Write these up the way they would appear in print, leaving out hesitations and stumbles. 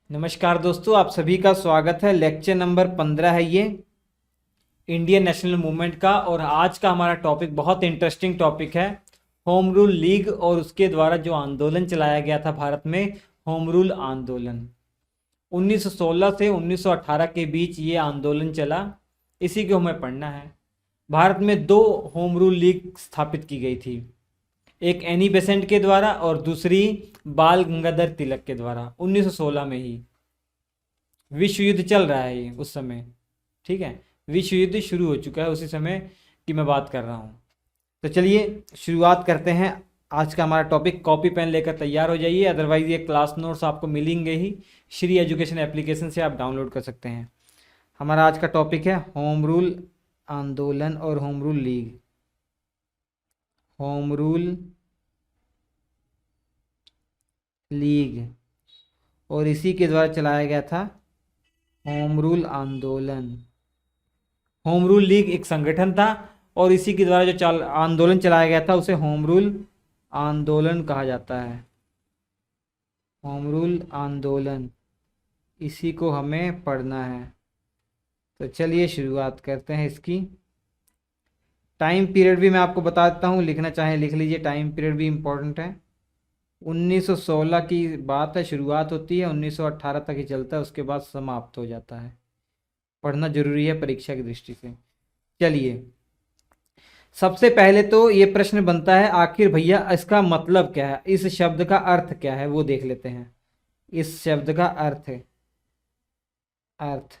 नमस्कार दोस्तों, आप सभी का स्वागत है। लेक्चर नंबर 15 है ये इंडियन नेशनल मूवमेंट का। और आज का हमारा टॉपिक बहुत इंटरेस्टिंग टॉपिक है, होम रूल लीग और उसके द्वारा जो आंदोलन चलाया गया था भारत में, होम रूल आंदोलन। 1916 से 1918 के बीच ये आंदोलन चला, इसी को हमें पढ़ना है। भारत में दो होम रूल लीग स्थापित की गई थी, एक एनी बेसेंट के द्वारा और दूसरी बाल गंगाधर तिलक के द्वारा। 1916 में ही विश्व युद्ध चल रहा है ये उस समय, ठीक है। विश्व युद्ध शुरू हो चुका है उसी समय की मैं बात कर रहा हूँ। तो चलिए शुरुआत करते हैं। आज का हमारा टॉपिक, कॉपी पेन लेकर तैयार हो जाइए, अदरवाइज ये क्लास नोट्स आपको मिलेंगे ही, श्री एजुकेशन एप्लीकेशन से आप डाउनलोड कर सकते हैं। हमारा आज का टॉपिक है होम रूल आंदोलन और home rule league. Home rule league और इसी के द्वारा चलाया गया था होम रूल आंदोलन। होम रूल लीग एक संगठन था और इसी के द्वारा जो आंदोलन चलाया गया था उसे होम रूल आंदोलन कहा जाता है। होम रूल आंदोलन, इसी को हमें पढ़ना है। तो चलिए शुरुआत करते हैं इसकी। टाइम पीरियड भी मैं आपको बता देता हूँ, लिखना चाहें लिख लीजिए, टाइम पीरियड भी इम्पोर्टेंट है। 1916 की बात है, शुरुआत होती है, 1918 तक ही चलता है, उसके बाद समाप्त हो जाता है। पढ़ना जरूरी है परीक्षा की दृष्टि से। चलिए, सबसे पहले तो ये प्रश्न बनता है, आखिर भैया इसका मतलब क्या है, इस शब्द का अर्थ क्या है, वो देख लेते हैं। इस शब्द का अर्थ है, अर्थ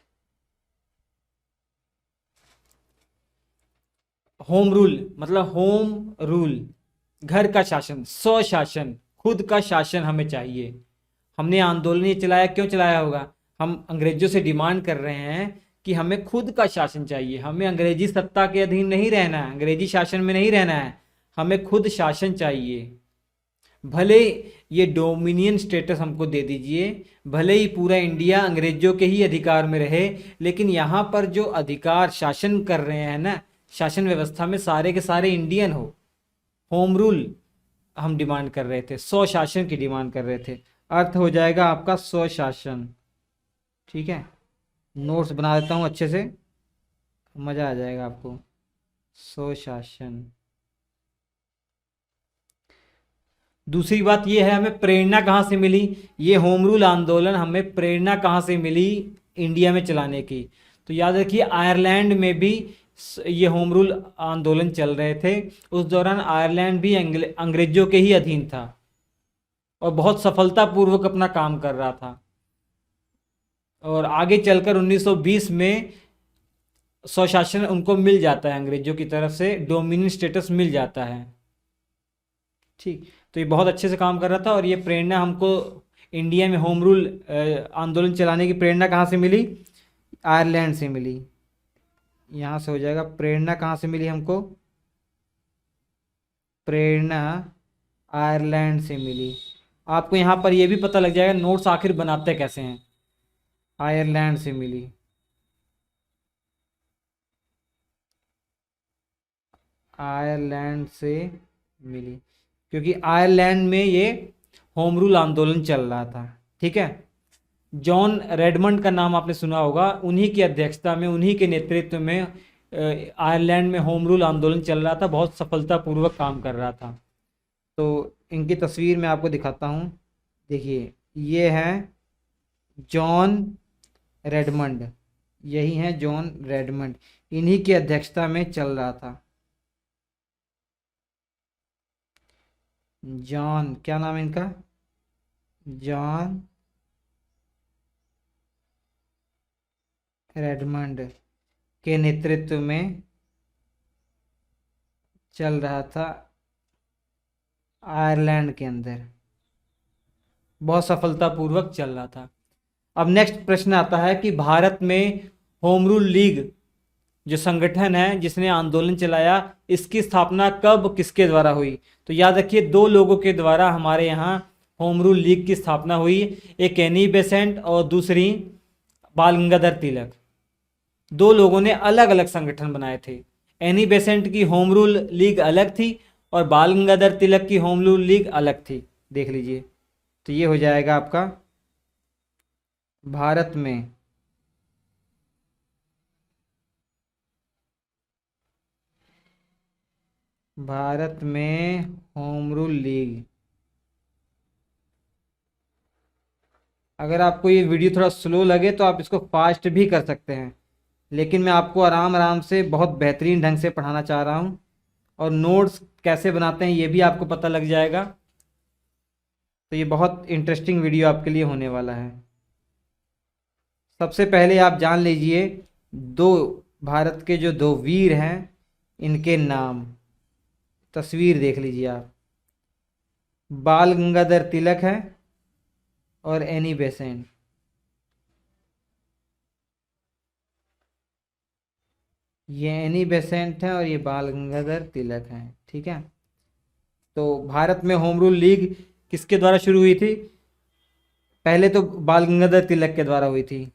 होम रूल मतलब होम रूल, घर का शासन, स्वशासन, खुद का शासन हमें चाहिए। हमने आंदोलन ये चलाया, क्यों चलाया होगा? हम अंग्रेजों से डिमांड कर रहे हैं कि हमें खुद का शासन चाहिए, हमें अंग्रेजी सत्ता के अधीन नहीं रहना है, अंग्रेजी शासन में नहीं रहना है, हमें खुद शासन चाहिए। भले ये डोमिनियन स्टेटस हमको दे दीजिए, भले ही पूरा इंडिया अंग्रेजों के ही अधिकार में रहे, लेकिन यहाँ पर जो अधिकार शासन कर रहे हैं ना, शासन व्यवस्था में सारे के सारे इंडियन हो। होम रूल हम डिमांड कर रहे थे, स्वशासन की डिमांड कर रहे थे। अर्थ हो जाएगा आपका स्वशासन, ठीक है। नोट्स बना देता हूँ अच्छे से, मज़ा आ जाएगा आपको। स्वशासन। दूसरी बात ये है, हमें प्रेरणा कहाँ से मिली, ये होम रूल आंदोलन हमें प्रेरणा कहाँ से मिली इंडिया में चलाने की? तो याद रखिए, आयरलैंड में भी ये होम रूल आंदोलन चल रहे थे। उस दौरान आयरलैंड भी अंग्रेजों के ही अधीन था और बहुत सफलतापूर्वक अपना काम कर रहा था। और आगे चलकर 1920 में स्वशासन उनको मिल जाता है, अंग्रेजों की तरफ से डोमिनियन स्टेटस मिल जाता है, ठीक। तो ये बहुत अच्छे से काम कर रहा था। और ये प्रेरणा हमको इंडिया में होम रूल आंदोलन चलाने की प्रेरणा कहाँ से मिली? आयरलैंड से मिली। यहाँ से हो जाएगा, प्रेरणा कहाँ से मिली हमको? प्रेरणा आयरलैंड से मिली। आपको यहाँ पर यह भी पता लग जाएगा नोट्स आखिर बनाते कैसे हैं। आयरलैंड से मिली, आयरलैंड से मिली, क्योंकि आयरलैंड में ये होम रूल आंदोलन चल रहा था, ठीक है। जॉन रेडमंड का नाम आपने सुना होगा, उन्हीं की अध्यक्षता में, उन्हीं के नेतृत्व में आयरलैंड में होम रूल आंदोलन चल रहा था, बहुत सफलतापूर्वक काम कर रहा था। तो इनकी तस्वीर मैं आपको दिखाता हूँ, देखिए ये है जॉन रेडमंड, यही है जॉन रेडमंड, इन्हीं की अध्यक्षता में चल रहा था। जॉन, क्या नाम है इनका? जॉन रेडमंड के नेतृत्व में चल रहा था आयरलैंड के अंदर, बहुत सफलतापूर्वक चल रहा था। अब नेक्स्ट प्रश्न आता है कि भारत में होम रूल लीग जो संगठन है जिसने आंदोलन चलाया, इसकी स्थापना कब किसके द्वारा हुई? तो याद रखिए, दो लोगों के द्वारा हमारे यहाँ होम रूल लीग की स्थापना हुई, एक एनी बेसेंट और दूसरी बाल गंगाधर तिलक। दो लोगों ने अलग अलग संगठन बनाए थे। एनी बेसेंट की होम रूल लीग अलग थी और बाल गंगाधर तिलक की होम रूल लीग अलग थी, देख लीजिए। तो ये हो जाएगा आपका भारत में होम रूल लीग। अगर आपको ये वीडियो थोड़ा स्लो लगे तो आप इसको फास्ट भी कर सकते हैं, लेकिन मैं आपको आराम आराम से बहुत बेहतरीन ढंग से पढ़ाना चाह रहा हूँ, और नोट्स कैसे बनाते हैं ये भी आपको पता लग जाएगा। तो ये बहुत इंटरेस्टिंग वीडियो आपके लिए होने वाला है। सबसे पहले आप जान लीजिए दो भारत के जो दो वीर हैं इनके नाम। तस्वीर देख लीजिए आप, बाल गंगाधर तिलक है और एनी बेसेंट। ये एनी बेसेंट है और ये बाल गंगाधर तिलक हैं, ठीक है। तो भारत में होम रूल लीग किसके द्वारा शुरू हुई थी? पहले तो बाल गंगाधर तिलक के द्वारा हुई थी।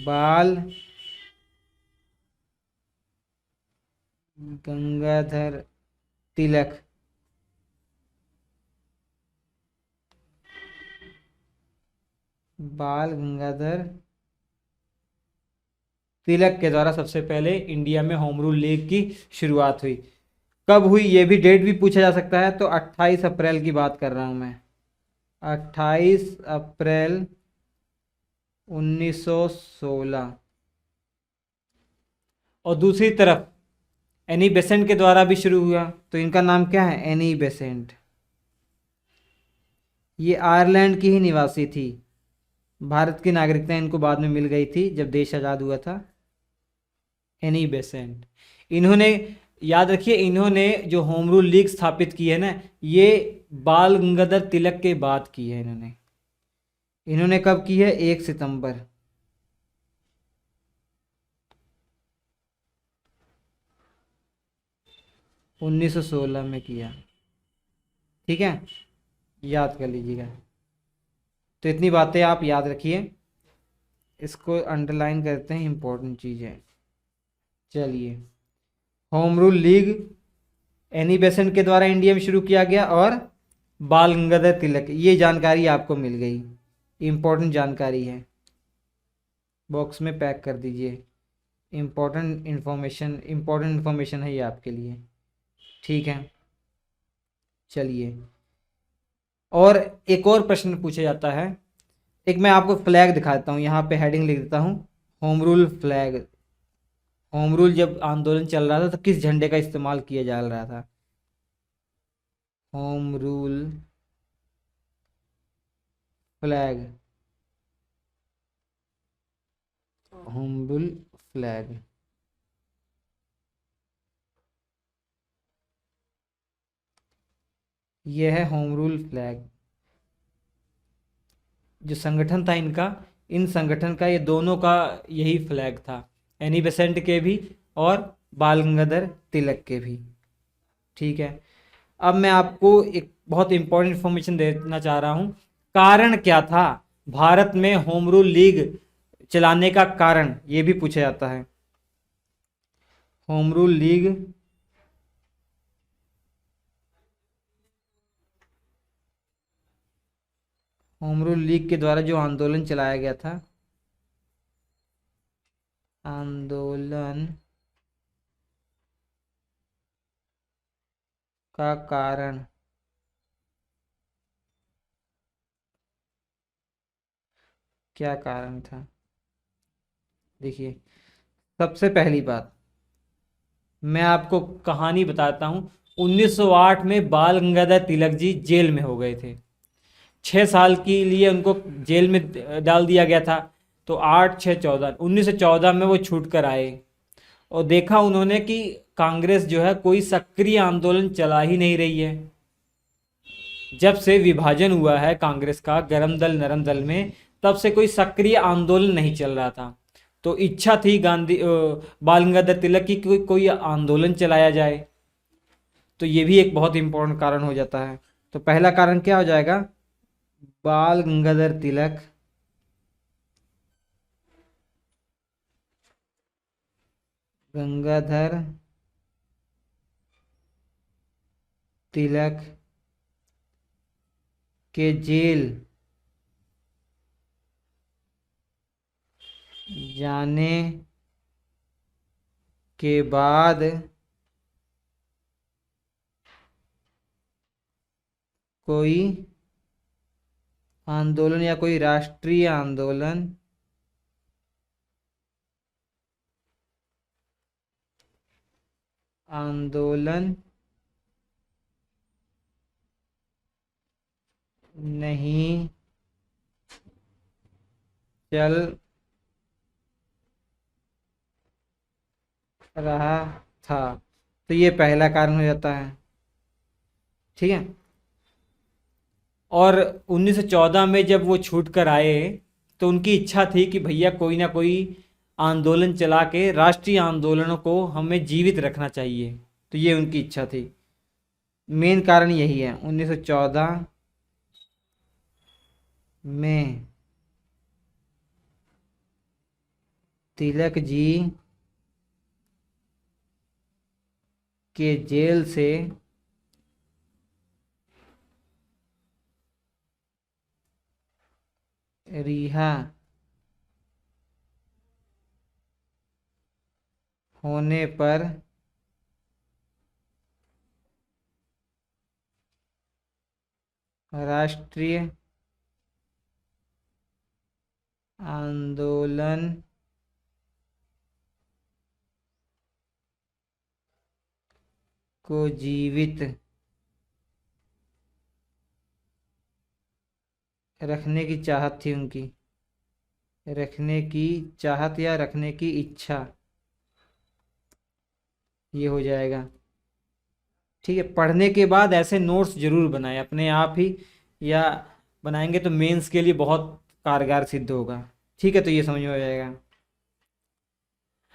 बाल गंगाधर तिलक, बाल गंगाधर तिलक के द्वारा सबसे पहले इंडिया में होम रूल लीग की शुरुआत हुई। कब हुई ये भी डेट भी पूछा जा सकता है, तो 28 अप्रैल की बात कर रहा हूं मैं। 28 अप्रैल 1916। और दूसरी तरफ एनी बेसेंट के द्वारा भी शुरू हुआ। तो इनका नाम क्या है? Annie Besant. ये आयरलैंड की ही निवासी थी। भारत की नागरिकता इनको बाद में मिल गई थी जब देश आज़ाद हुआ था। एनी बेसेंट, इन्होंने, याद रखिए, इन्होंने जो होम रूल लीग स्थापित की है ना, ये बाल गंगाधर तिलक के बाद की है। इन्होंने कब की है? 1 सितंबर 1916 में किया, ठीक है। याद कर लीजिएगा। तो इतनी बातें आप याद रखिए, इसको अंडरलाइन करते हैं, इंपॉर्टेंट चीज़ है। चलिए, home rule league Annie Besant के द्वारा इंडिया में शुरू किया गया और बाल गंगाधर तिलक, ये जानकारी आपको मिल गई, इंपॉर्टेंट जानकारी है। बॉक्स में पैक कर दीजिए, इंपॉर्टेंट इन्फॉर्मेशन है ये आपके लिए, ठीक है। चलिए, और एक और प्रश्न पूछा जाता है। एक मैं आपको फ्लैग दिखा देता हूँ, यहाँ पे हेडिंग लिख देता हूँ, home rule flag. Home rule जब आंदोलन चल रहा था तो किस झंडे का इस्तेमाल किया जा रहा था? Home rule flag, home rule flag, ये है होम रूल फ्लैग। जो संगठन था इनका, इन संगठन का, ये दोनों का यही फ्लैग था, एनी बेसेंट के भी और बाल गंगाधर तिलक के भी, ठीक है। अब मैं आपको एक बहुत इंपॉर्टेंट इंफॉर्मेशन देना चाह रहा हूँ। कारण क्या था भारत में होम रूल लीग चलाने का? कारण ये भी पूछा जाता है। होम रूल लीग के द्वारा जो आंदोलन चलाया गया था, आंदोलन का कारण, क्या कारण था? देखिए, सबसे पहली बात मैं आपको कहानी बताता हूँ। 1908 में बाल गंगाधर तिलक जी जेल में हो गए थे। 6 साल के लिए उनको जेल में डाल दिया गया था। तो 8 6 14 1914 में वो छूट कर आए, और देखा उन्होंने कि कांग्रेस जो है कोई सक्रिय आंदोलन चला ही नहीं रही है। जब से विभाजन हुआ है कांग्रेस का गरम दल नरम दल में, तब से कोई सक्रिय आंदोलन नहीं चल रहा था। तो इच्छा थी बाल गंगाधर तिलक की कोई आंदोलन चलाया जाए। तो ये भी एक बहुत इंपॉर्टेंट कारण हो जाता है। तो पहला कारण क्या हो जाएगा? बाल गंगाधर तिलक गंगाधर तिलक के जेल जाने के बाद कोई आंदोलन या कोई राष्ट्रीय आंदोलन नहीं चल रहा था। तो ये पहला कारण हो जाता है। ठीक है। और 1914 में जब वो छूट कर आए तो उनकी इच्छा थी कि भैया कोई ना कोई आंदोलन चला के राष्ट्रीय आंदोलनों को हमें जीवित रखना चाहिए। तो ये उनकी इच्छा थी। मेन कारण यही है। 1914 में तिलक जी के जेल से रिहा होने पर राष्ट्रीय आंदोलन को जीवित रखने की चाहत थी उनकी। रखने की चाहत या रखने की इच्छा, ये हो जाएगा। ठीक है। पढ़ने के बाद ऐसे नोट्स जरूर बनाएं अपने आप ही, या बनाएंगे तो मेंस के लिए बहुत कारगर सिद्ध होगा। ठीक है। तो ये समझ में आ जाएगा।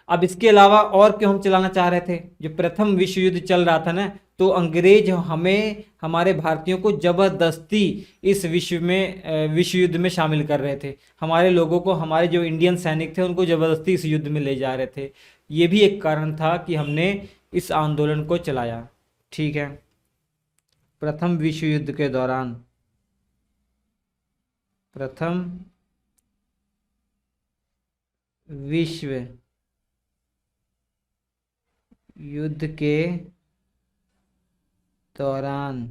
अब इसके अलावा और क्यों हम चलाना चाह रहे थे? जो प्रथम विश्व युद्ध चल रहा था ना, तो अंग्रेज हमें, हमारे भारतीयों को जबरदस्ती इस विश्व युद्ध में शामिल कर रहे थे। हमारे लोगों को, हमारे जो इंडियन सैनिक थे उनको जबरदस्ती इस युद्ध में ले जा रहे थे। ये भी एक कारण था कि हमने इस आंदोलन को चलाया। ठीक है। प्रथम विश्व युद्ध के दौरान, प्रथम विश्व युद्ध के दौरान,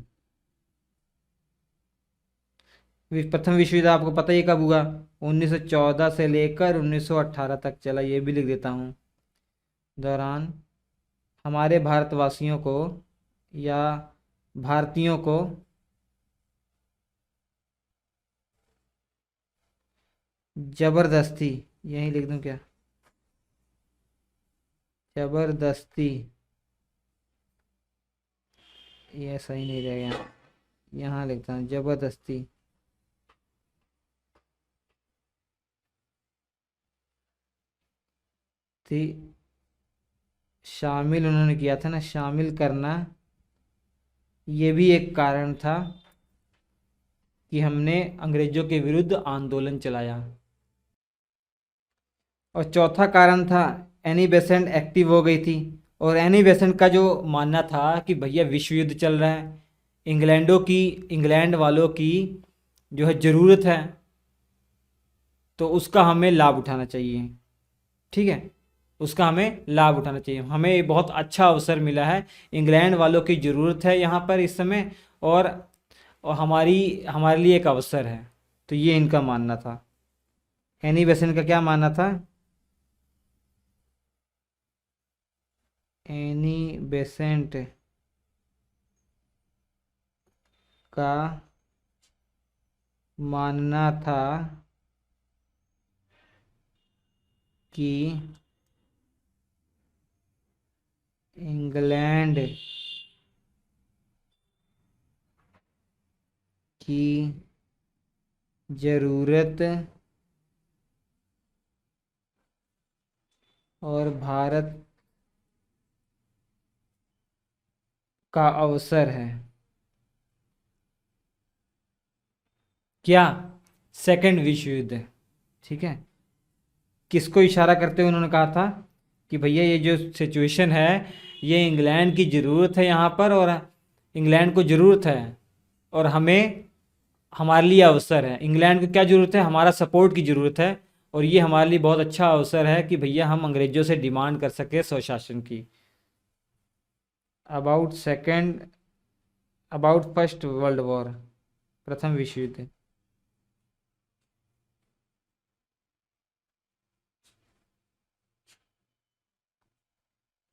प्रथम विश्व युद्ध आपको पता ही कब हुआ? 1914 से लेकर 1918 तक चला। ये भी लिख देता हूँ। दौरान हमारे भारतवासियों को या भारतीयों को जबरदस्ती, यहीं लिख दूं क्या? जबरदस्ती, ये सही नहीं रहेगा, यहाँ लिखता हूँ जबरदस्ती थी शामिल उन्होंने किया था ना, शामिल करना। ये भी एक कारण था कि हमने अंग्रेजों के विरुद्ध आंदोलन चलाया। और चौथा कारण था, एनी बेसेंट एक्टिव हो गई थी। और एनी बेसेंट का जो मानना था कि भैया विश्व युद्ध चल रहा है, इंग्लैंड वालों की जो है ज़रूरत है, तो उसका हमें लाभ उठाना चाहिए। ठीक है। उसका हमें लाभ उठाना चाहिए। हमें बहुत अच्छा अवसर मिला है, इंग्लैंड वालों की ज़रूरत है यहाँ पर इस समय, और हमारे लिए एक अवसर है। तो ये इनका मानना था। एनी बेसेंट का क्या मानना था? एनी बेसेंट का मानना था कि इंग्लैंड की ज़रूरत और भारत का अवसर है। क्या? सेकंड विश्व युद्ध। ठीक है। किसको इशारा करते हुए उन्होंने कहा था कि भैया ये जो सिचुएशन है, ये इंग्लैंड की ज़रूरत है यहाँ पर, और इंग्लैंड को ज़रूरत है, और हमारे लिए अवसर है। इंग्लैंड को क्या ज़रूरत है? हमारा सपोर्ट की ज़रूरत है। और ये हमारे लिए बहुत अच्छा अवसर है कि भैया हम अंग्रेजों से डिमांड कर सके स्वशासन की। About second about first world war, प्रथम विश्व युद्ध।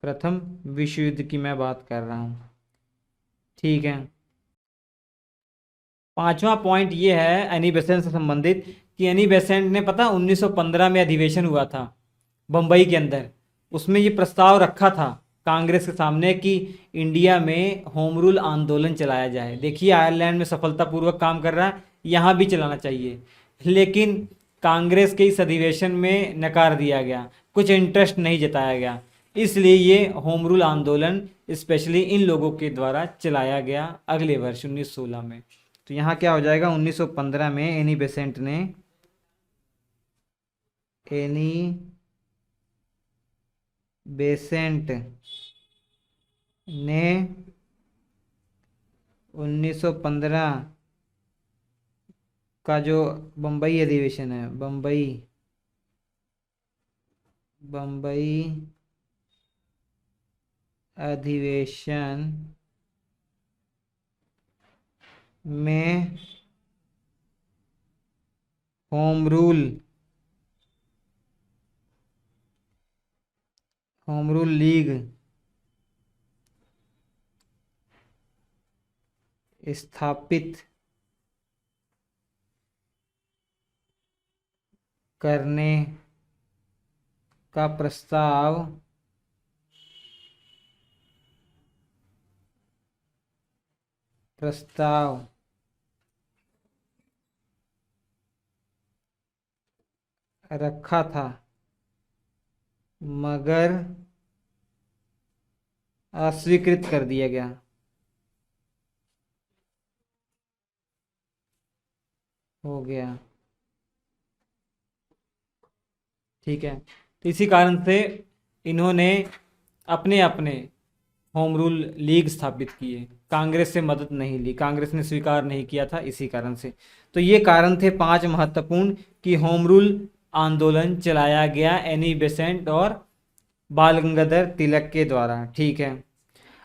प्रथम विश्व युद्ध की मैं बात कर रहा हूँ। ठीक है। पांचवा पॉइंट ये है एनी बेसेंट से संबंधित कि एनी बेसेंट ने पता 1915 में अधिवेशन हुआ था बम्बई के अंदर। उसमें ये प्रस्ताव रखा था कांग्रेस के सामने कि इंडिया में होम रूल आंदोलन चलाया जाए। देखिए आयरलैंड में सफलतापूर्वक काम कर रहा है, यहाँ भी चलाना चाहिए, लेकिन कांग्रेस के इस अधिवेशन में नकार दिया गया, कुछ इंटरेस्ट नहीं जताया गया। इसलिए ये होम रूल आंदोलन स्पेशली इन लोगों के द्वारा चलाया गया अगले वर्ष 1916 में। तो यहाँ क्या हो जाएगा, 1915 में एनी बेसेंट ने 1915 का जो बम्बई अधिवेशन है, बम्बई अधिवेशन में होम रूल लीग स्थापित करने का प्रस्ताव रखा था, मगर अस्वीकृत कर दिया गया। हो गया। ठीक है। तो इसी कारण से इन्होंने अपने अपने होम रूल लीग स्थापित किए, कांग्रेस से मदद नहीं ली, कांग्रेस ने स्वीकार नहीं किया था इसी कारण से। तो ये कारण थे पांच महत्वपूर्ण कि होम रूल आंदोलन चलाया गया एनी बेसेंट और बाल गंगाधर तिलक के द्वारा। ठीक है।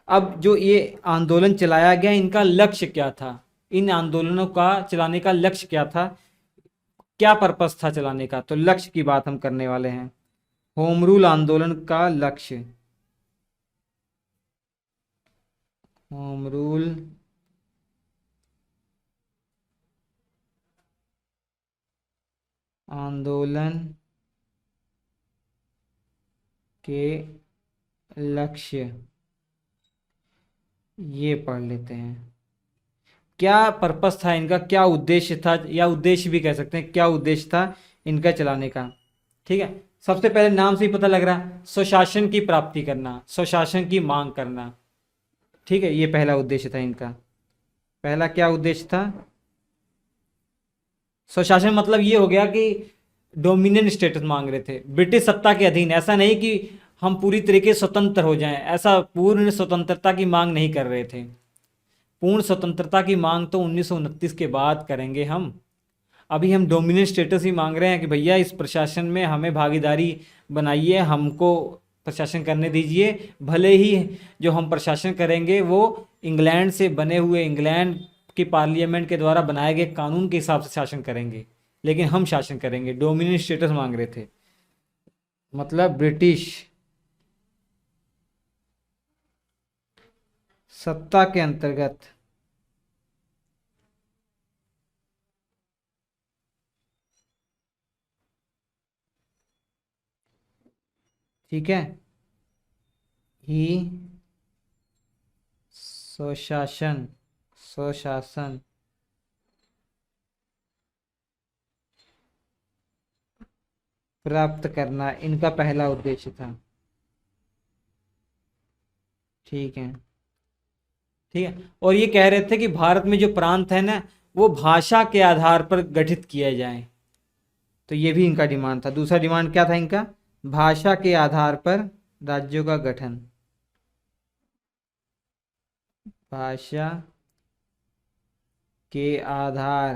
अब जो ये आंदोलन चलाया गया, इनका लक्ष्य क्या था, इन आंदोलनों का चलाने का लक्ष्य क्या था, क्या पर्पस था चलाने का, तो लक्ष्य की बात हम करने वाले हैं। होम रूल आंदोलन का लक्ष्य, होम रूल आंदोलन के लक्ष्य ये पढ़ लेते हैं। क्या पर्पस था इनका, क्या उद्देश्य था, या उद्देश्य भी कह सकते हैं, क्या उद्देश्य था इनका चलाने का। ठीक है। सबसे पहले नाम से ही पता लग रहा है, स्वशासन की प्राप्ति करना, स्वशासन की मांग करना। ठीक है, ये पहला उद्देश्य था इनका। पहला क्या उद्देश्य था, स्वशासन मतलब ये हो गया कि डोमिनियन स्टेटस मांग रहे थे, ब्रिटिश सत्ता के अधीन। ऐसा नहीं कि हम पूरी तरीके से स्वतंत्र हो जाएं, ऐसा पूर्ण स्वतंत्रता की मांग नहीं कर रहे थे। पूर्ण स्वतंत्रता की मांग तो 1929 के बाद करेंगे हम। अभी हम डोमिनेंट स्टेटस ही मांग रहे हैं कि भैया इस प्रशासन में हमें भागीदारी बनाइए, हमको प्रशासन करने दीजिए। भले ही जो हम प्रशासन करेंगे वो इंग्लैंड से बने हुए, इंग्लैंड के पार्लियामेंट के द्वारा बनाए गए कानून के हिसाब से शासन करेंगे, लेकिन हम शासन करेंगे। डोमिनेंट स्टेटस मांग रहे थे, मतलब ब्रिटिश सत्ता के अंतर्गत ठीक है ही स्वशासन प्राप्त करना इनका पहला उद्देश्य था। ठीक है। ठीक है। और ये कह रहे थे कि भारत में जो प्रांत है ना, वो भाषा के आधार पर गठित किया जाए। तो ये भी इनका डिमांड था। दूसरा डिमांड क्या था इनका, भाषा के आधार पर राज्यों का गठन, भाषा के आधार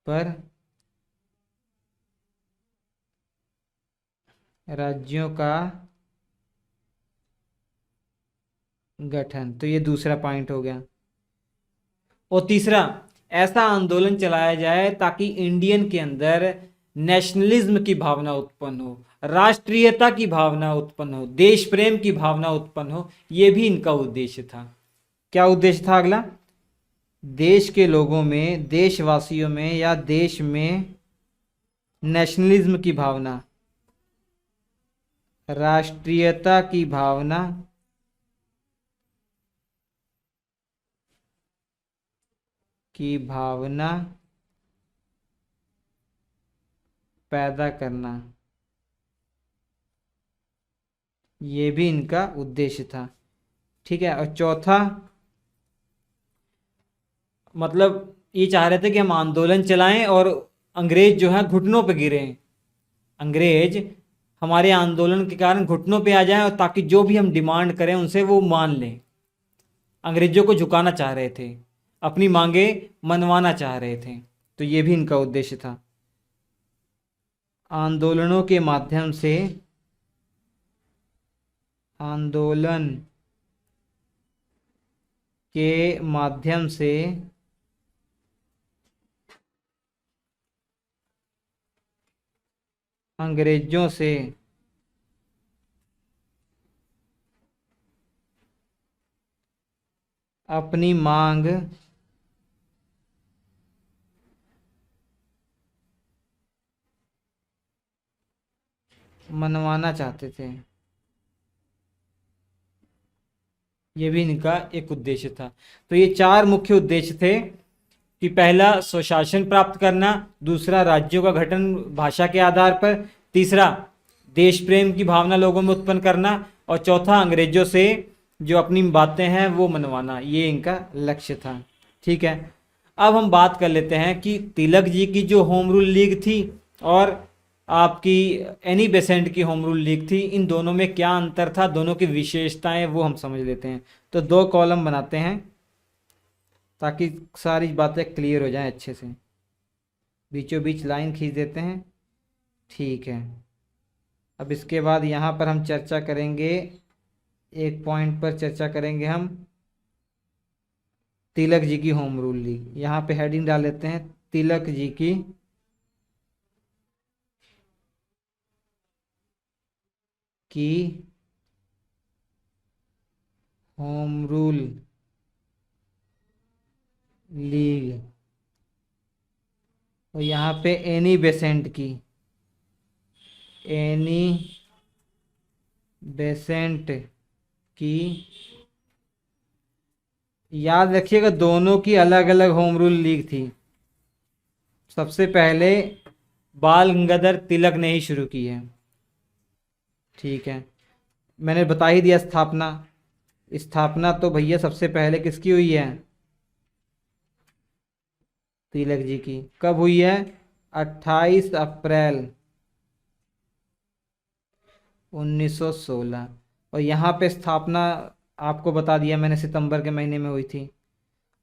पर राज्यों का गठन। तो ये दूसरा पॉइंट हो गया। और तीसरा, ऐसा आंदोलन चलाया जाए ताकि इंडियन के अंदर नेशनलिज्म की भावना उत्पन्न हो, राष्ट्रीयता की भावना उत्पन्न हो, देश प्रेम की भावना उत्पन्न हो। ये भी इनका उद्देश्य था। क्या उद्देश्य था अगला? देश के लोगों में, देशवासियों में या देश में नेशनलिज्म की भावना, राष्ट्रीयता की भावना पैदा करना, ये भी इनका उद्देश्य था। ठीक है। और चौथा, मतलब ये चाह रहे थे कि हम आंदोलन चलाएं और अंग्रेज जो है घुटनों पे गिरे, अंग्रेज हमारे आंदोलन के कारण घुटनों पे आ जाएं, और ताकि जो भी हम डिमांड करें उनसे वो मान लें। अंग्रेजों को झुकाना चाह रहे थे, अपनी मांगे मनवाना चाह रहे थे। तो ये भी इनका उद्देश्य था। आंदोलन के माध्यम से अंग्रेजों से अपनी मांग मनवाना चाहते थे। ये भी इनका एक उद्देश्य था। तो ये चार मुख्य उद्देश्य थे कि पहला स्वशासन प्राप्त करना, दूसरा राज्यों का गठन भाषा के आधार पर, तीसरा देश प्रेम की भावना लोगों में उत्पन्न करना, और चौथा अंग्रेजों से जो अपनी बातें हैं वो मनवाना। ये इनका लक्ष्य था। ठीक है। अब हम बात कर लेते हैं कि तिलक जी की जो होम रूल लीग थी और आपकी एनी बेसेंट की होम रूल लीग थी, इन दोनों में क्या अंतर था, दोनों की विशेषताएं वो हम समझ लेते हैं। तो दो कॉलम बनाते हैं ताकि सारी बातें क्लियर हो जाएं अच्छे से। बीचों बीच लाइन खींच देते हैं। ठीक है। अब इसके बाद यहाँ पर हम चर्चा करेंगे, एक पॉइंट पर चर्चा करेंगे हम, तिलक जी की होम रूल लीग। यहाँ पे हेडिंग डाल लेते हैं, तिलक जी की होम रूल लीग। और यहाँ पे एनी बेसेंट की, याद रखिएगा दोनों की अलग अलग होम रूल लीग थी। सबसे पहले बाल गंगाधर तिलक ने ही शुरू की है। ठीक है। मैंने बता ही दिया स्थापना तो भैया सबसे पहले किसकी हुई है? तिलक जी की। कब हुई है? 28 अप्रैल 1916। और यहाँ पे स्थापना आपको बता दिया मैंने, सितंबर के महीने में हुई थी।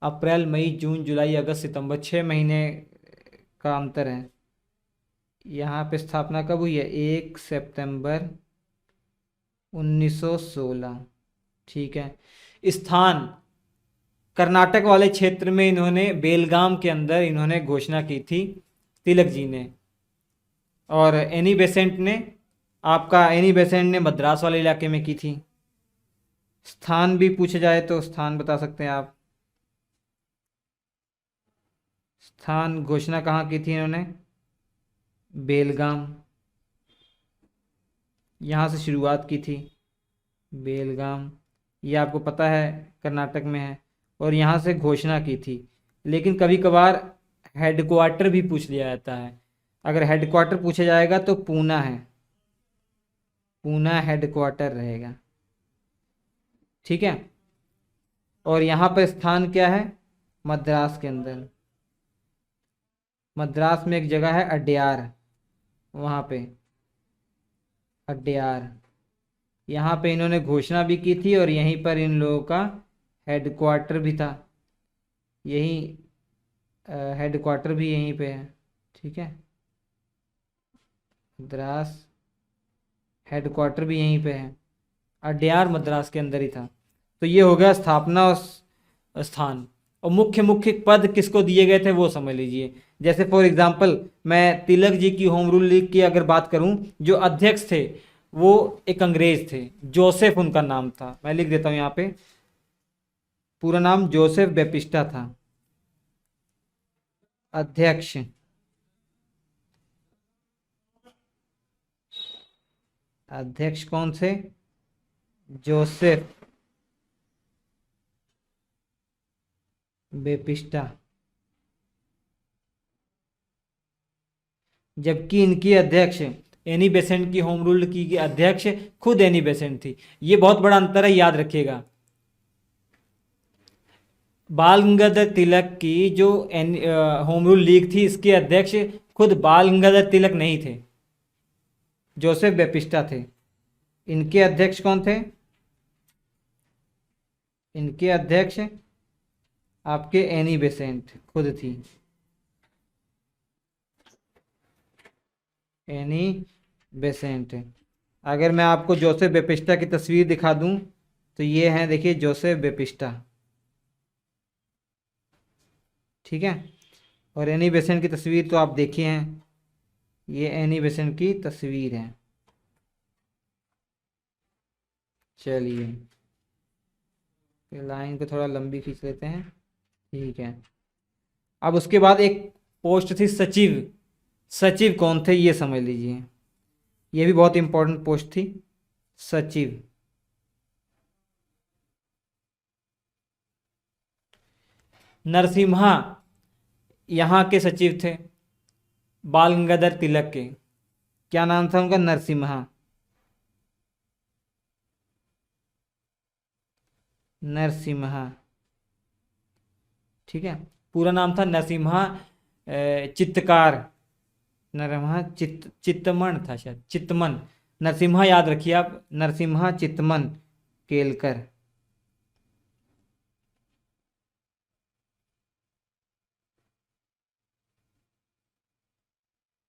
अप्रैल, मई, जून, जुलाई, अगस्त, सितंबर, 6 महीने का अंतर है। यहाँ पे स्थापना कब हुई है? 1 सितंबर 1916। ठीक है। स्थान कर्नाटक वाले क्षेत्र में इन्होंने बेलगाम के अंदर इन्होंने घोषणा की थी, तिलक जी ने। और एनी बेसेंट ने मद्रास वाले इलाके में की थी। स्थान भी पूछे जाए तो स्थान बता सकते हैं आप। स्थान घोषणा कहाँ की थी इन्होंने? बेलगाम। यहाँ से शुरुआत की थी, बेलगाम। ये आपको पता है कर्नाटक में है। और यहाँ से घोषणा की थी। लेकिन कभी कभार हेडक्वार्टर भी पूछ लिया जाता है। अगर हेडक्वार्टर पूछा जाएगा तो पूना है, पूना हेडक्वार्टर रहेगा। ठीक है। और यहाँ पर स्थान क्या है? मद्रास के अंदर। मद्रास में एक जगह है अड्यार, वहाँ पे अड्यार। यहाँ पे इन्होंने घोषणा भी की थी और यहीं पर इन लोगों का हेडक्वार्टर भी था। यही हेड क्वार्टर भी यहीं पे है, ठीक है, मद्रास हेड क्वार्टर भी यहीं पे है, अड्यार मद्रास के अंदर ही था। तो ये हो गया स्थापना और स्थान। और मुख्य मुख्य पद किसको दिए गए थे वो समझ लीजिए। जैसे फॉर एग्जांपल मैं तिलक जी की होम रूल लीग की अगर बात करूं, जो अध्यक्ष थे वो एक अंग्रेज थे, जोसेफ उनका नाम था। मैं लिख देता हूं यहाँ पे, पूरा नाम जोसेफ बेपिस्टा था। अध्यक्ष अध्यक्ष कौन थे? जोसेफ बेपिस्टा। जबकि इनकी अध्यक्ष एनी बेसेंट की होम रूल की अध्यक्ष खुद एनी बेसेंट थी। ये बहुत बड़ा अंतर है, याद रखिएगा। बाल गंगाधर तिलक की जो होम रूल लीग थी, इसके अध्यक्ष खुद बाल गंगाधर तिलक नहीं थे, जोसेफ बेपिस्टा थे। इनके अध्यक्ष कौन थे? इनके अध्यक्ष आपके एनी बेसेंट खुद थी, एनी बेसेंट। अगर मैं आपको जोसेफ बेपिस्टा की तस्वीर दिखा दूं तो ये हैं, देखिए जोसेफ बेपिस्टा, ठीक है। और एनी बेसेंट की तस्वीर तो आप देखिए हैं, ये एनी बेसेंट की तस्वीर है। चलिए लाइन को थोड़ा लंबी खींच लेते हैं, ठीक है। अब उसके बाद एक पोस्ट थी सचिव। सचिव कौन थे ये समझ लीजिए, ये भी बहुत इंपॉर्टेंट पोस्ट थी, सचिव। नरसिम्हा यहाँ के सचिव थे, बाल गंगाधर तिलक के। क्या नाम था उनका? नरसिम्हा। नरसिम्हा, ठीक है। पूरा नाम था नरसिम्हा चित्तकार, नरसिम्हा चित्तमन था शायद, चित्तमन। नरसिम्हा याद रखिए आप, नरसिम्हा चित्तमन केलकर।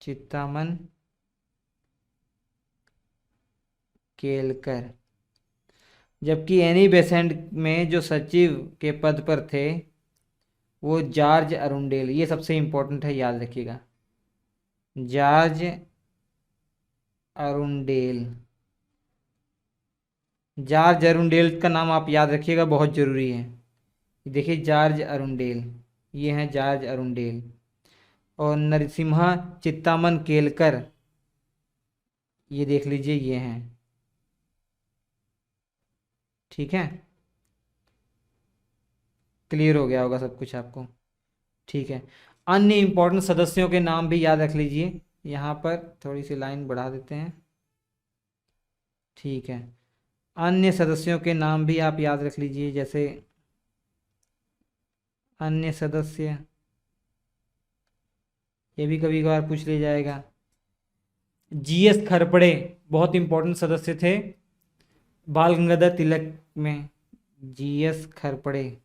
चित्तामन केलकर। जबकि एनी बेसेंट में जो सचिव के पद पर थे वो जॉर्ज अरुंडेल। ये सबसे इंपॉर्टेंट है, याद रखिएगा, जॉर्ज अरुंडेल। जॉर्ज अरुंडेल का नाम आप याद रखिएगा, बहुत ज़रूरी है। देखिए जॉर्ज अरुंडेल, ये हैं जॉर्ज अरुंडेल। और नरसिम्हा चित्तामन केलकर, ये देख लीजिए, ये हैं, ठीक है। क्लियर हो गया होगा सब कुछ आपको, ठीक है। अन्य इंपॉर्टेंट सदस्यों के नाम भी याद रख लीजिए। यहाँ पर थोड़ी सी लाइन बढ़ा देते हैं, ठीक है। अन्य सदस्यों के नाम भी आप याद रख लीजिए, जैसे अन्य सदस्य, ये भी कभी कभार पूछ लिया जाएगा। जीएस खरपड़े बहुत इंपॉर्टेंट सदस्य थे बाल गंगाधर तिलक में, जीएस खरपड़े,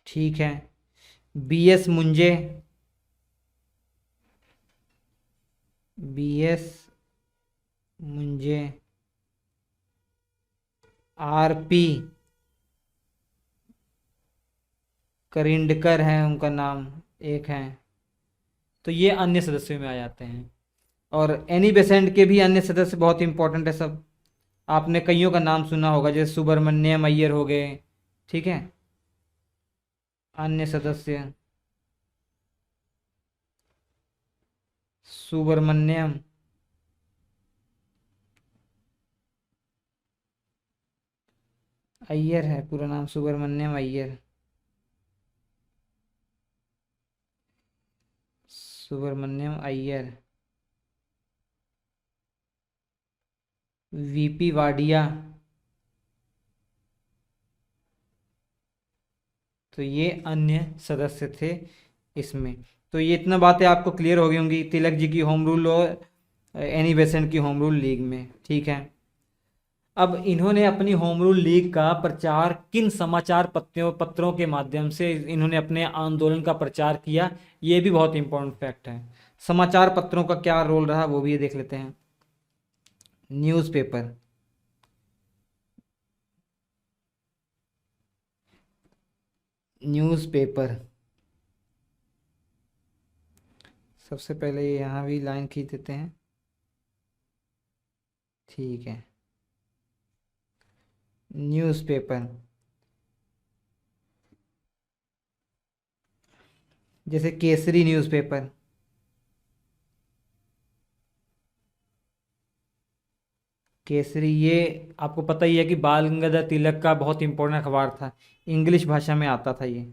ठीक है। B S Munje, B S Munje. R P Karindkar है उनका नाम, एक है। तो ये अन्य सदस्यों में आ जाते हैं। और एनी बेसेंट के भी अन्य सदस्य बहुत इंपॉर्टेंट है सब। आपने कईयों का नाम सुना होगा, जैसे सुब्रमण्यम अय्यर हो गए, ठीक है। अन्य सदस्य सुब्रमण्यम अय्यर है, पूरा नाम सुब्रमण्यम अय्यर, सुब्रमण्यम अय्यर। वीपी वाडिया, तो ये अन्य सदस्य थे इसमें। तो ये इतना बातें आपको क्लियर हो गई होंगी तिलक जी की होम रूल और एनी बेसेंट की होम रूल लीग में, ठीक है। अब इन्होंने अपनी होम रूल लीग का प्रचार किन समाचार पत्रों के माध्यम से इन्होंने अपने आंदोलन का प्रचार किया, ये भी बहुत इंपॉर्टेंट फैक्ट है। समाचार पत्रों का क्या रोल रहा वो भी ये देख लेते हैं। न्यूज़पेपर, न्यूज़पेपर सबसे पहले यहाँ भी लाइन खींच देते हैं, ठीक है। न्यूज़पेपर जैसे केसरी न्यूज़पेपर, केसरी, ये आपको पता ही है कि बाल गंगाधर तिलक का बहुत इंपॉर्टेंट अखबार था, इंग्लिश भाषा में आता था ये।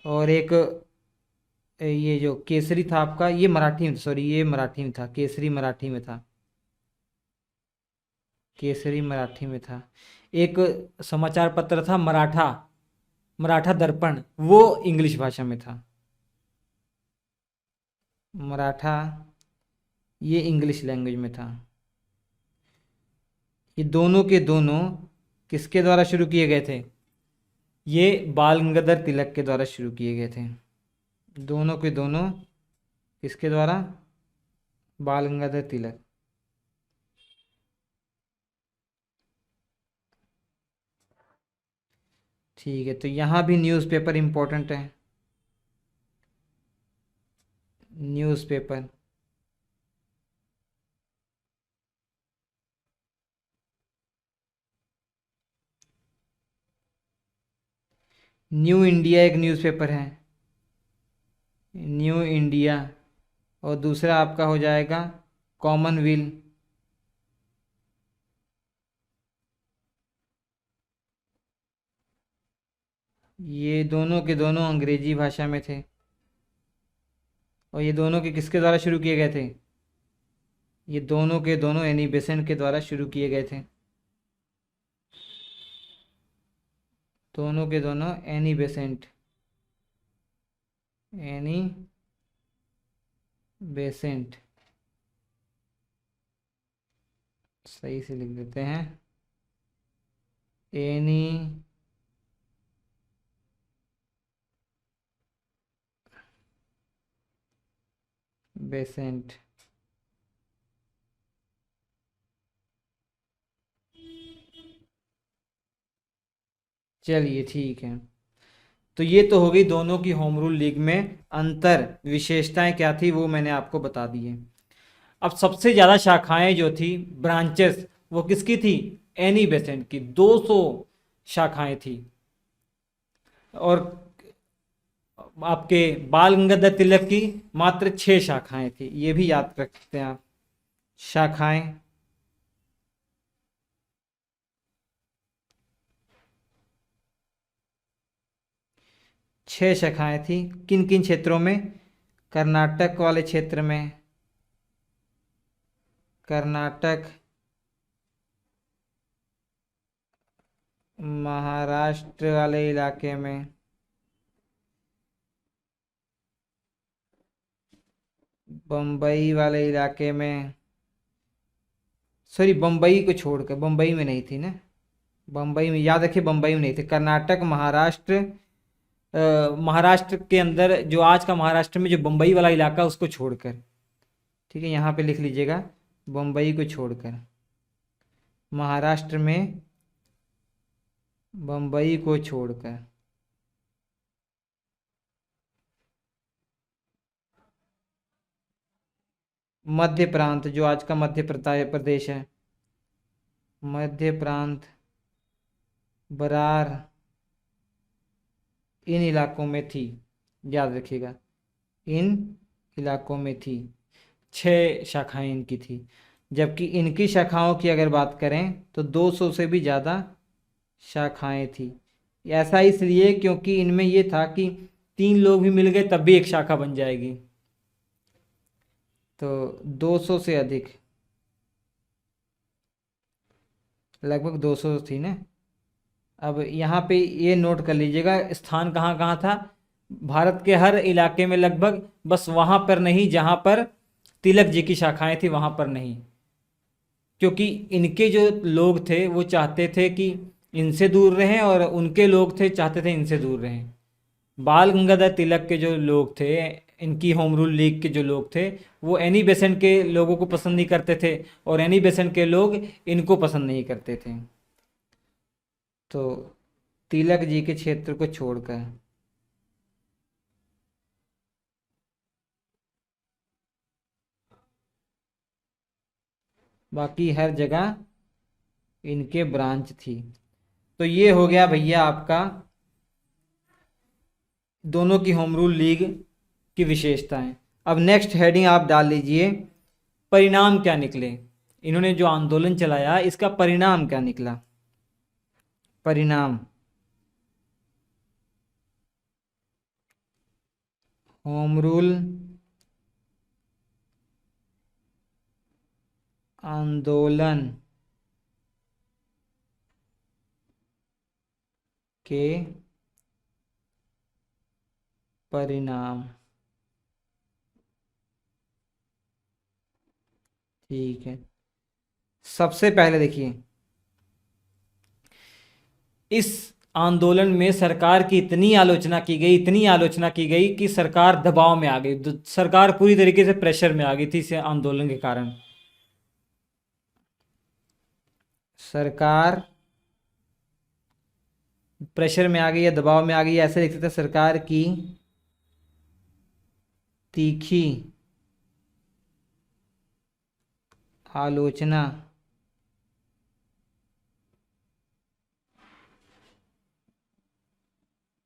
और एक ये जो केसरी था आपका, ये मराठी में, सॉरी ये मराठी में था, केसरी मराठी में था, केसरी मराठी में था। एक समाचार पत्र था मराठा, मराठा दर्पण, वो इंग्लिश भाषा में था। मराठा ये इंग्लिश लैंग्वेज में था। ये दोनों के दोनों किसके द्वारा शुरू किए गए थे? ये बाल गंगाधर तिलक के द्वारा शुरू किए गए थे। दोनों के दोनों किसके द्वारा? बाल गंगाधर तिलक। ठीक है, तो यहाँ भी न्यूज़पेपर इम्पोर्टेंट है। न्यूज़पेपर न्यू इंडिया एक न्यूज़पेपर है, न्यू इंडिया। और दूसरा आपका हो जाएगा कॉमनवेल्थ। ये दोनों के दोनों अंग्रेजी भाषा में थे। और ये दोनों के किसके द्वारा शुरू किए गए थे? ये दोनों के दोनों एनी बेसेंट के द्वारा शुरू किए गए थे। दोनों के दोनों एनी बेसेंट, एनी बेसेंट, सही से लिख देते हैं, एनी बेसेंट। चलिए ठीक है, तो ये तो हो गई दोनों की होम रूल लीग में अंतर विशेषताएं क्या थी वो मैंने आपको बता दी है। अब सबसे ज़्यादा शाखाएं जो थी, ब्रांचेस, वो किसकी थी? एनी बेसेंट की, 200 शाखाएं थी। और आपके बाल गंगाधर तिलक की मात्र 6 शाखाएं थी, ये भी याद रख सकते हैं आप। शाखाएं, छह शाखाएं थी। किन किन क्षेत्रों में? कर्नाटक वाले क्षेत्र में, कर्नाटक, महाराष्ट्र वाले इलाके में, बम्बई वाले इलाके में, सॉरी बम्बई को छोड़कर, बम्बई में नहीं थी ना, बम्बई में, याद रखिए बम्बई में नहीं थी। कर्नाटक, महाराष्ट्र, महाराष्ट्र के अंदर जो आज का महाराष्ट्र में जो बम्बई वाला इलाका उसको छोड़कर, ठीक है, यहाँ पे लिख लीजिएगा, बम्बई को छोड़कर, महाराष्ट्र में बम्बई को छोड़कर। मध्य प्रांत, जो आज का प्रदेश है, मध्य प्रांत, बरार, इन इलाकों में थी, याद रखिएगा, इन इलाकों में थी। 6 शाखाएं इनकी थी, जबकि इनकी शाखाओं की अगर बात करें तो 200 से भी ज़्यादा शाखाएं थी। ऐसा इसलिए क्योंकि इनमें ये था कि 3 लोग भी मिल गए तब भी एक शाखा बन जाएगी, तो 200 से अधिक, लगभग 200 थी ना। अब यहाँ पे ये नोट कर लीजिएगा, स्थान कहाँ कहाँ था? भारत के हर इलाके में लगभग, बस वहाँ पर नहीं जहाँ पर तिलक जी की शाखाएं थी वहाँ पर नहीं। क्योंकि इनके जो लोग थे वो चाहते थे कि इनसे दूर रहें, और उनके लोग थे चाहते थे इनसे दूर रहें। बाल गंगाधर तिलक के जो लोग थे, इनकी होम रूल लीग के जो लोग थे, वो एनी बेसेंट के लोगों को पसंद नहीं करते थे, और एनी बेसेंट के लोग इनको पसंद नहीं करते थे। तो तिलक जी के क्षेत्र को छोड़कर बाकी हर जगह इनके ब्रांच थी। तो ये हो गया भैया आपका दोनों की होम रूल लीग की विशेषताएं। अब नेक्स्ट हेडिंग आप डाल लीजिए, परिणाम क्या निकले। इन्होंने जो आंदोलन चलाया इसका परिणाम क्या निकला। परिणाम, होम रूल आंदोलन के परिणाम। ठीक है, सबसे पहले देखिए, इस आंदोलन में सरकार की इतनी आलोचना की गई, इतनी आलोचना की गई कि सरकार दबाव में आ गई। सरकार पूरी तरीके से प्रेशर में आ गई थी इस आंदोलन के कारण। सरकार प्रेशर में आ गई या दबाव में आ गई, ऐसे लिख सकते हैं, सरकार की तीखी आलोचना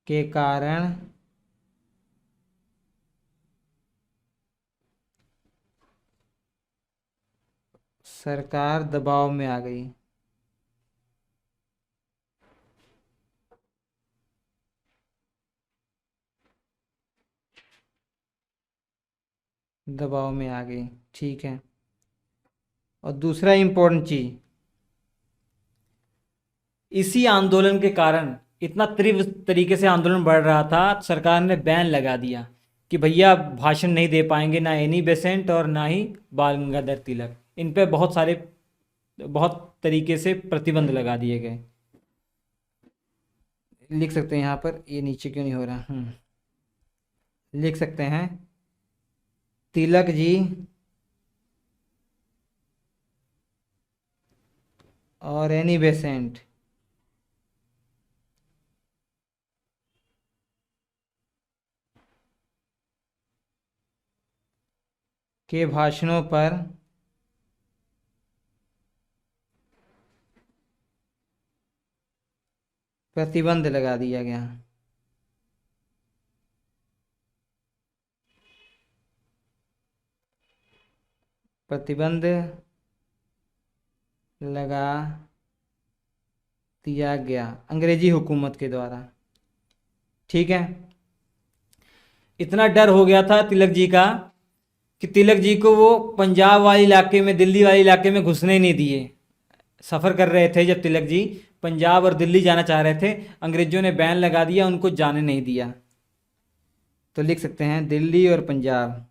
के कारण सरकार दबाव में आ गई। दबाव में आ गई, ठीक है। और दूसरा इंपॉर्टेंट चीज, इसी आंदोलन के कारण, इतना तीव्र तरीके से आंदोलन बढ़ रहा था, सरकार ने बैन लगा दिया कि भैया भाषण नहीं दे पाएंगे ना एनी बेसेंट और ना ही बाल गंगाधर तिलक। इन पे बहुत सारे, बहुत तरीके से प्रतिबंध लगा दिए गए। लिख सकते हैं यहाँ पर, ये नीचे क्यों नहीं हो रहा, लिख सकते हैं, तिलक जी और एनी बेसेंट के भाषणों पर प्रतिबंध लगा दिया गया। प्रतिबंध लगा दिया गया अंग्रेजी हुकूमत के द्वारा। ठीक है, इतना डर हो गया था तिलक जी का कि तिलक जी को वो पंजाब वाले इलाके में, दिल्ली वाले इलाके में घुसने नहीं दिए। सफ़र कर रहे थे जब तिलक जी पंजाब और दिल्ली जाना चाह रहे थे, अंग्रेजों ने बैन लगा दिया, उनको जाने नहीं दिया। तो लिख सकते हैं दिल्ली और पंजाब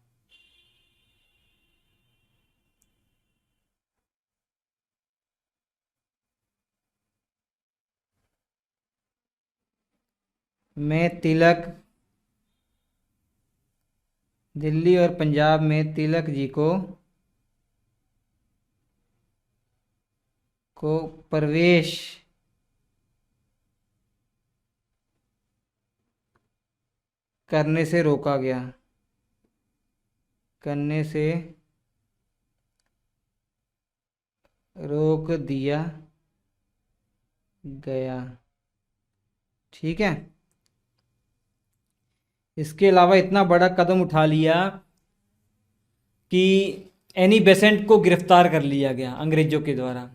में तिलक, दिल्ली और पंजाब में तिलक जी को प्रवेश करने से रोका गया, करने से रोक दिया गया। ठीक है, इसके अलावा इतना बड़ा कदम उठा लिया कि एनी बेसेंट को गिरफ्तार कर लिया गया अंग्रेजों के द्वारा,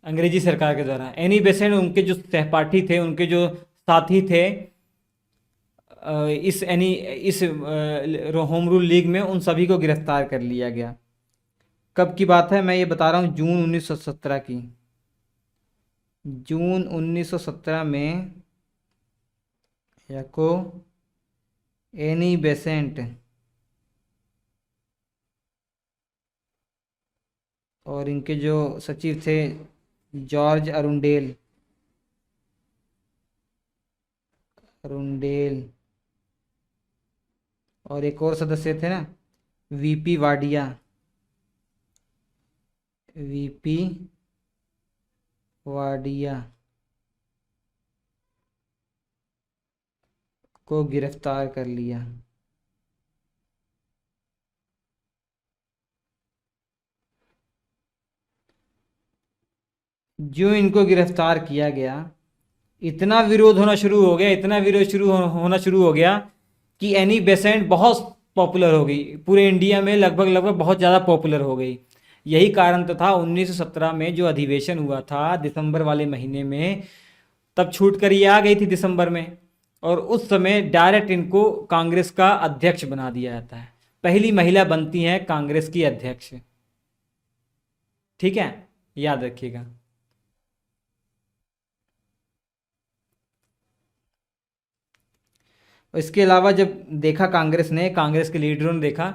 अंग्रेजी सरकार के द्वारा। एनी बेसेंट, उनके जो सहपाठी थे, उनके जो साथी थे इस होम रूल लीग में, उन सभी को गिरफ्तार कर लिया गया। कब की बात है, मैं ये बता रहा हूँ, जून 1917 की। जून 1917 में याको एनी बेसेंट और इनके जो सचिव थे जॉर्ज अरुंडेल, अरुंडेल। और एक और सदस्य थे ना, वीपी वाडिया, वीपी वाडिया को गिरफ्तार कर लिया। जो इनको गिरफ्तार किया गया, इतना विरोध होना शुरू हो गया, इतना विरोध होना शुरू हो गया कि एनी बेसेंट बहुत पॉपुलर हो गई पूरे इंडिया में, लगभग लगभग बहुत ज़्यादा पॉपुलर हो गई। यही कारण तो था 1917 में जो अधिवेशन हुआ था दिसंबर वाले महीने में, तब छूट कर ये आ गई थी दिसंबर में। और उस समय डायरेक्ट इनको कांग्रेस का अध्यक्ष बना दिया जाता है। पहली महिला बनती हैं कांग्रेस की अध्यक्ष। ठीक है, याद रखिएगा। और इसके अलावा जब देखा कांग्रेस ने, कांग्रेस के लीडरों ने देखा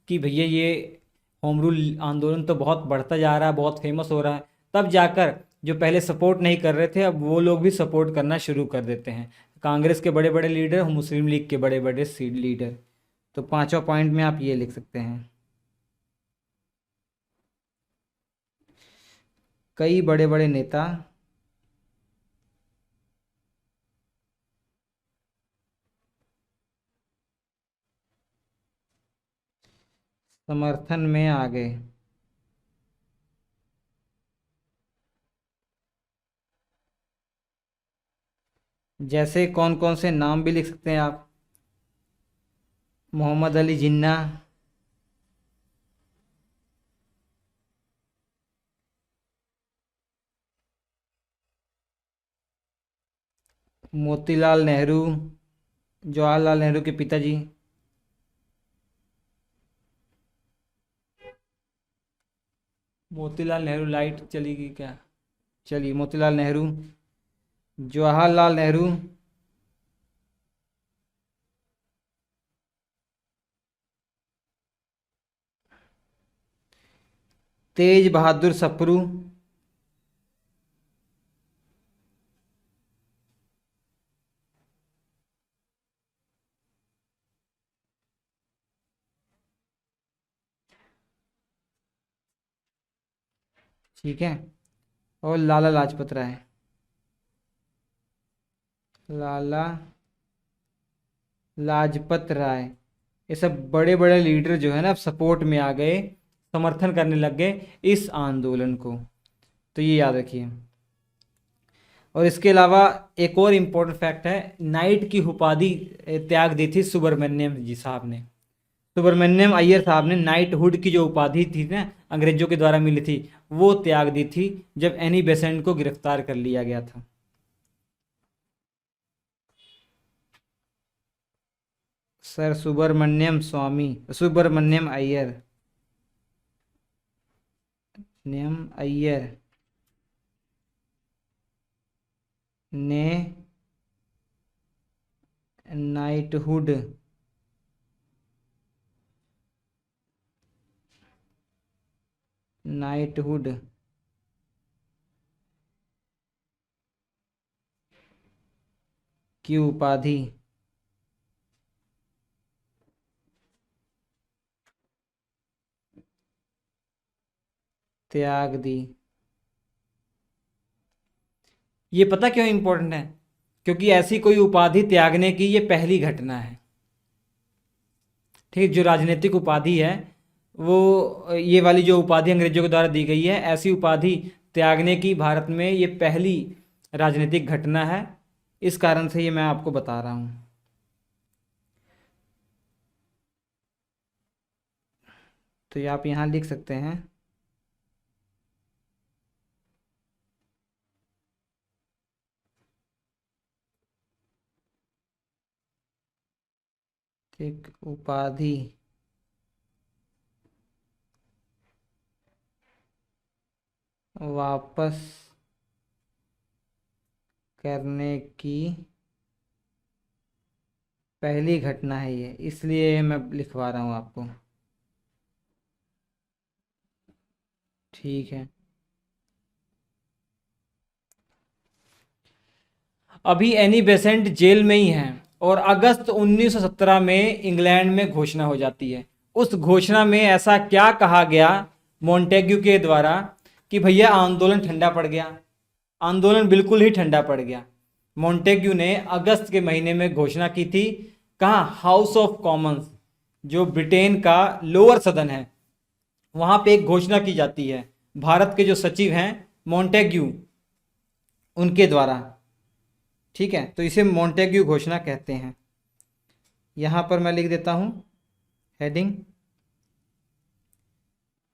कि भैया ये होम रूल आंदोलन तो बहुत बढ़ता जा रहा है, बहुत फेमस हो रहा है, तब जाकर जो पहले सपोर्ट नहीं कर रहे थे अब वो लोग भी सपोर्ट करना शुरू कर देते हैं। कांग्रेस के बड़े बड़े लीडर, मुस्लिम लीग के बड़े बड़े लीडर। तो पांचवा पॉइंट में आप ये लिख सकते हैं, कई बड़े बड़े नेता समर्थन में आ गए। जैसे कौन कौन से नाम भी लिख सकते हैं आप, मोहम्मद अली जिन्ना, मोतीलाल नेहरू, जवाहरलाल नेहरू के पिताजी, मोतीलाल नेहरू। लाइट चली गई क्या? चलिए, मोतीलाल नेहरू, जवाहरलाल नेहरू, तेज बहादुर सप्रू, ठीक है, और लाला लाजपत राय, लाला लाजपत राय। ये सब बड़े बड़े लीडर जो है ना अब सपोर्ट में आ गए, समर्थन करने लग गए इस आंदोलन को। तो ये याद रखिए। और इसके अलावा एक और इम्पोर्टेंट फैक्ट है, नाइट की उपाधि त्याग दी थी सुब्रमण्यम जी साहब ने। सुब्रमण्यम अय्यर साहब ने नाइटहुड की जो उपाधि थी ना अंग्रेजों के द्वारा मिली थी, वो त्याग दी थी जब एनी बेसेंट को गिरफ्तार कर लिया गया था। सर सुब्रमण्यम स्वामी, सुब्रमण्यम अय्यर, नियम अय्यर ने नाइटहुड नाइटहुड की उपाधि त्याग दी। ये पता क्यों इंपॉर्टेंट है? क्योंकि ऐसी कोई उपाधि त्यागने की ये पहली घटना है। ठीक, जो राजनीतिक उपाधि है वो, ये वाली जो उपाधि अंग्रेजों के द्वारा दी गई है, ऐसी उपाधि त्यागने की भारत में ये पहली राजनीतिक घटना है। इस कारण से ये मैं आपको बता रहा हूँ। तो ये आप यहाँ लिख सकते हैं, ठीक, उपाधि वापस करने की पहली घटना है ये, इसलिए मैं लिखवा रहा हूँ आपको। ठीक है। अभी एनी बेसेंट जेल में ही हैं और अगस्त 1917 में इंग्लैंड में घोषणा हो जाती है। उस घोषणा में ऐसा क्या कहा गया मोंटेग्यू के द्वारा कि भैया आंदोलन ठंडा पड़ गया। आंदोलन बिल्कुल ही ठंडा पड़ गया। मोंटेग्यू ने अगस्त के महीने में घोषणा की थी। कहाँ? हाउस ऑफ कॉमन्स, जो ब्रिटेन का लोअर सदन है, वहां पे एक घोषणा की जाती है भारत के जो सचिव हैं मोंटेग्यू, उनके द्वारा। ठीक है, तो इसे मोंटेग्यू घोषणा कहते हैं। यहां पर मैं लिख देता हूं हेडिंग,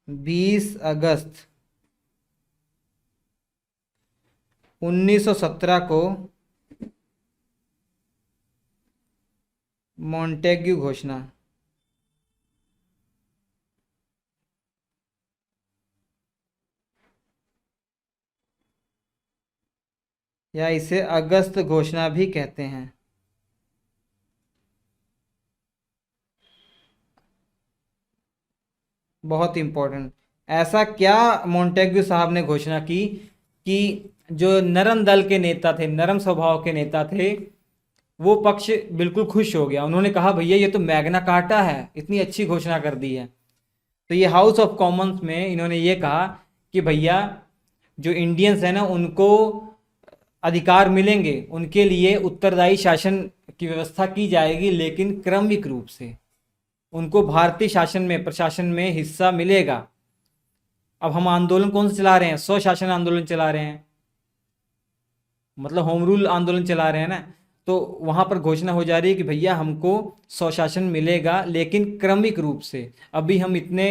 20 अगस्त 1917 को मोंटेग्यू घोषणा। या इसे अगस्त घोषणा भी कहते हैं। बहुत इंपॉर्टेंट। ऐसा क्या मोंटेग्यू साहब ने घोषणा की कि जो नरम दल के नेता थे, नरम स्वभाव के नेता थे, वो पक्ष बिल्कुल खुश हो गया। उन्होंने कहा भैया ये तो मैग्ना कार्टा है, इतनी अच्छी घोषणा कर दी है। तो ये हाउस ऑफ कॉमन्स में इन्होंने ये कहा कि भैया जो इंडियंस हैं ना, उनको अधिकार मिलेंगे, उनके लिए उत्तरदायी शासन की व्यवस्था की जाएगी, लेकिन क्रमिक रूप से उनको भारतीय शासन में, प्रशासन में हिस्सा मिलेगा। अब हम आंदोलन कौन सा चला रहे हैं? स्वशासन आंदोलन चला रहे हैं, मतलब होम रूल आंदोलन चला रहे हैं ना। तो वहां पर घोषणा हो जा रही है कि भैया हमको स्वशासन मिलेगा, लेकिन क्रमिक रूप से। अभी हम इतने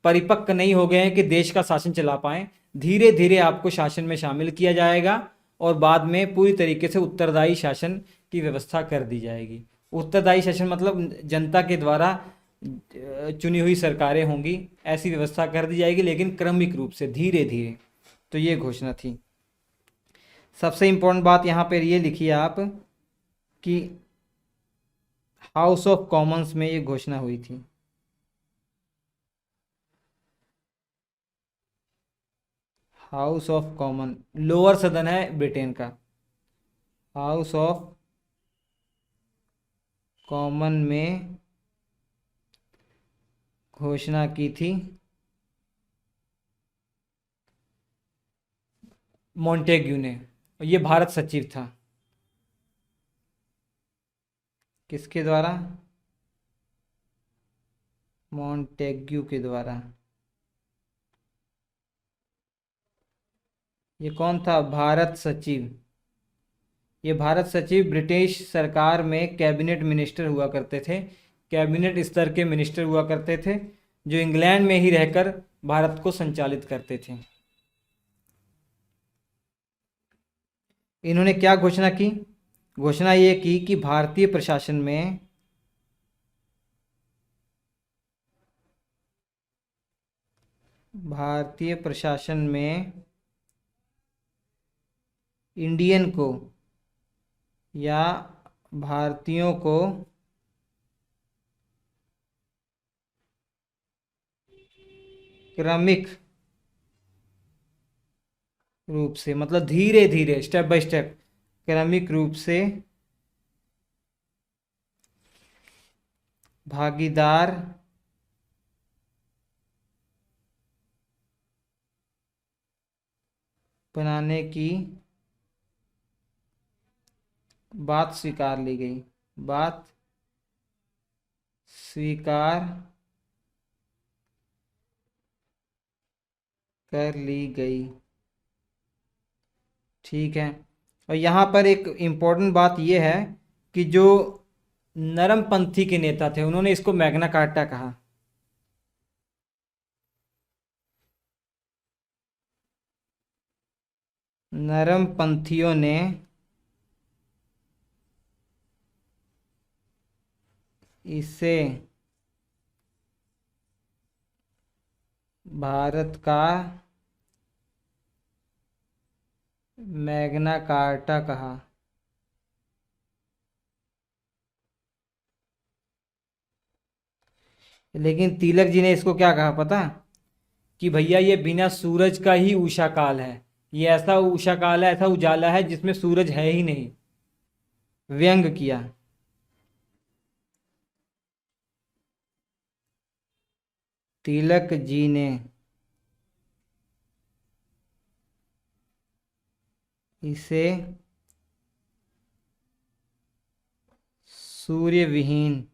परिपक्व नहीं हो गए हैं कि देश का शासन चला पाएं। धीरे धीरे आपको शासन में शामिल किया जाएगा और बाद में पूरी तरीके से उत्तरदायी शासन की व्यवस्था कर दी जाएगी। उत्तरदायी शासन मतलब जनता के द्वारा चुनी हुई सरकारें होंगी, ऐसी व्यवस्था कर दी जाएगी, लेकिन क्रमिक रूप से, धीरे धीरे। तो ये घोषणा थी। सबसे इंपॉर्टेंट बात यहाँ पर ये लिखिए आप कि हाउस ऑफ कॉमन्स में ये घोषणा हुई थी। हाउस ऑफ कॉमन लोअर सदन है ब्रिटेन का। हाउस ऑफ कॉमन में घोषणा की थी मोंटेग्यू ने। ये भारत सचिव था। किसके द्वारा? मोंटेग्यू के द्वारा। ये कौन था? भारत सचिव। ये भारत सचिव ब्रिटिश सरकार में कैबिनेट मिनिस्टर हुआ करते थे। कैबिनेट स्तर के मिनिस्टर हुआ करते थे, जो इंग्लैंड में ही रहकर भारत को संचालित करते थे। इन्होंने क्या घोषणा की? घोषणा ये की कि भारतीय प्रशासन में इंडियन को या भारतीयों को क्रमिक रूप से, मतलब धीरे धीरे, स्टेप बाय स्टेप, क्रमिक रूप से भागीदार बनाने की बात स्वीकार ली गई। बात स्वीकार कर ली गई। ठीक है। और यहाँ पर एक इम्पोर्टेंट बात यह है कि जो नरमपंथी के नेता थे, उन्होंने इसको मैग्ना कार्टा कहा। नरमपंथियों ने इसे भारत का मैग्ना कार्टा कहा। लेकिन तिलक जी ने इसको क्या कहा पता? कि भैया ये बिना सूरज का ही उषा काल है, ये ऐसा उषा काल है, ऐसा उजाला है जिसमें सूरज है ही नहीं। व्यंग किया। तिलक जी ने इसे सूर्य विहीन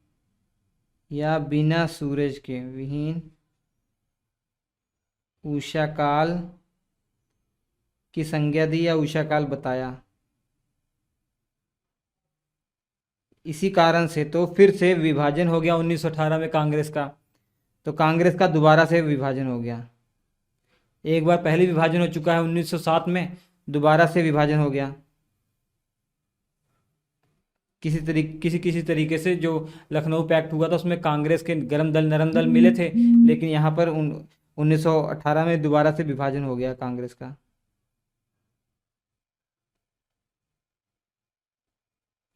या बिना सूरज के विहीन उषा काल की संज्ञा दी या उषा काल बताया। इसी कारण से तो फिर से विभाजन हो गया 1918 में कांग्रेस का। तो कांग्रेस का दोबारा से विभाजन हो गया। एक बार पहले विभाजन हो चुका है 1907 में, दोबारा से विभाजन हो गया। किसी तरीके से जो लखनऊ पैक्ट हुआ था उसमें कांग्रेस के गरम दल नरम दल मिले थे, लेकिन यहाँ पर 1918 में दोबारा से विभाजन हो गया कांग्रेस का।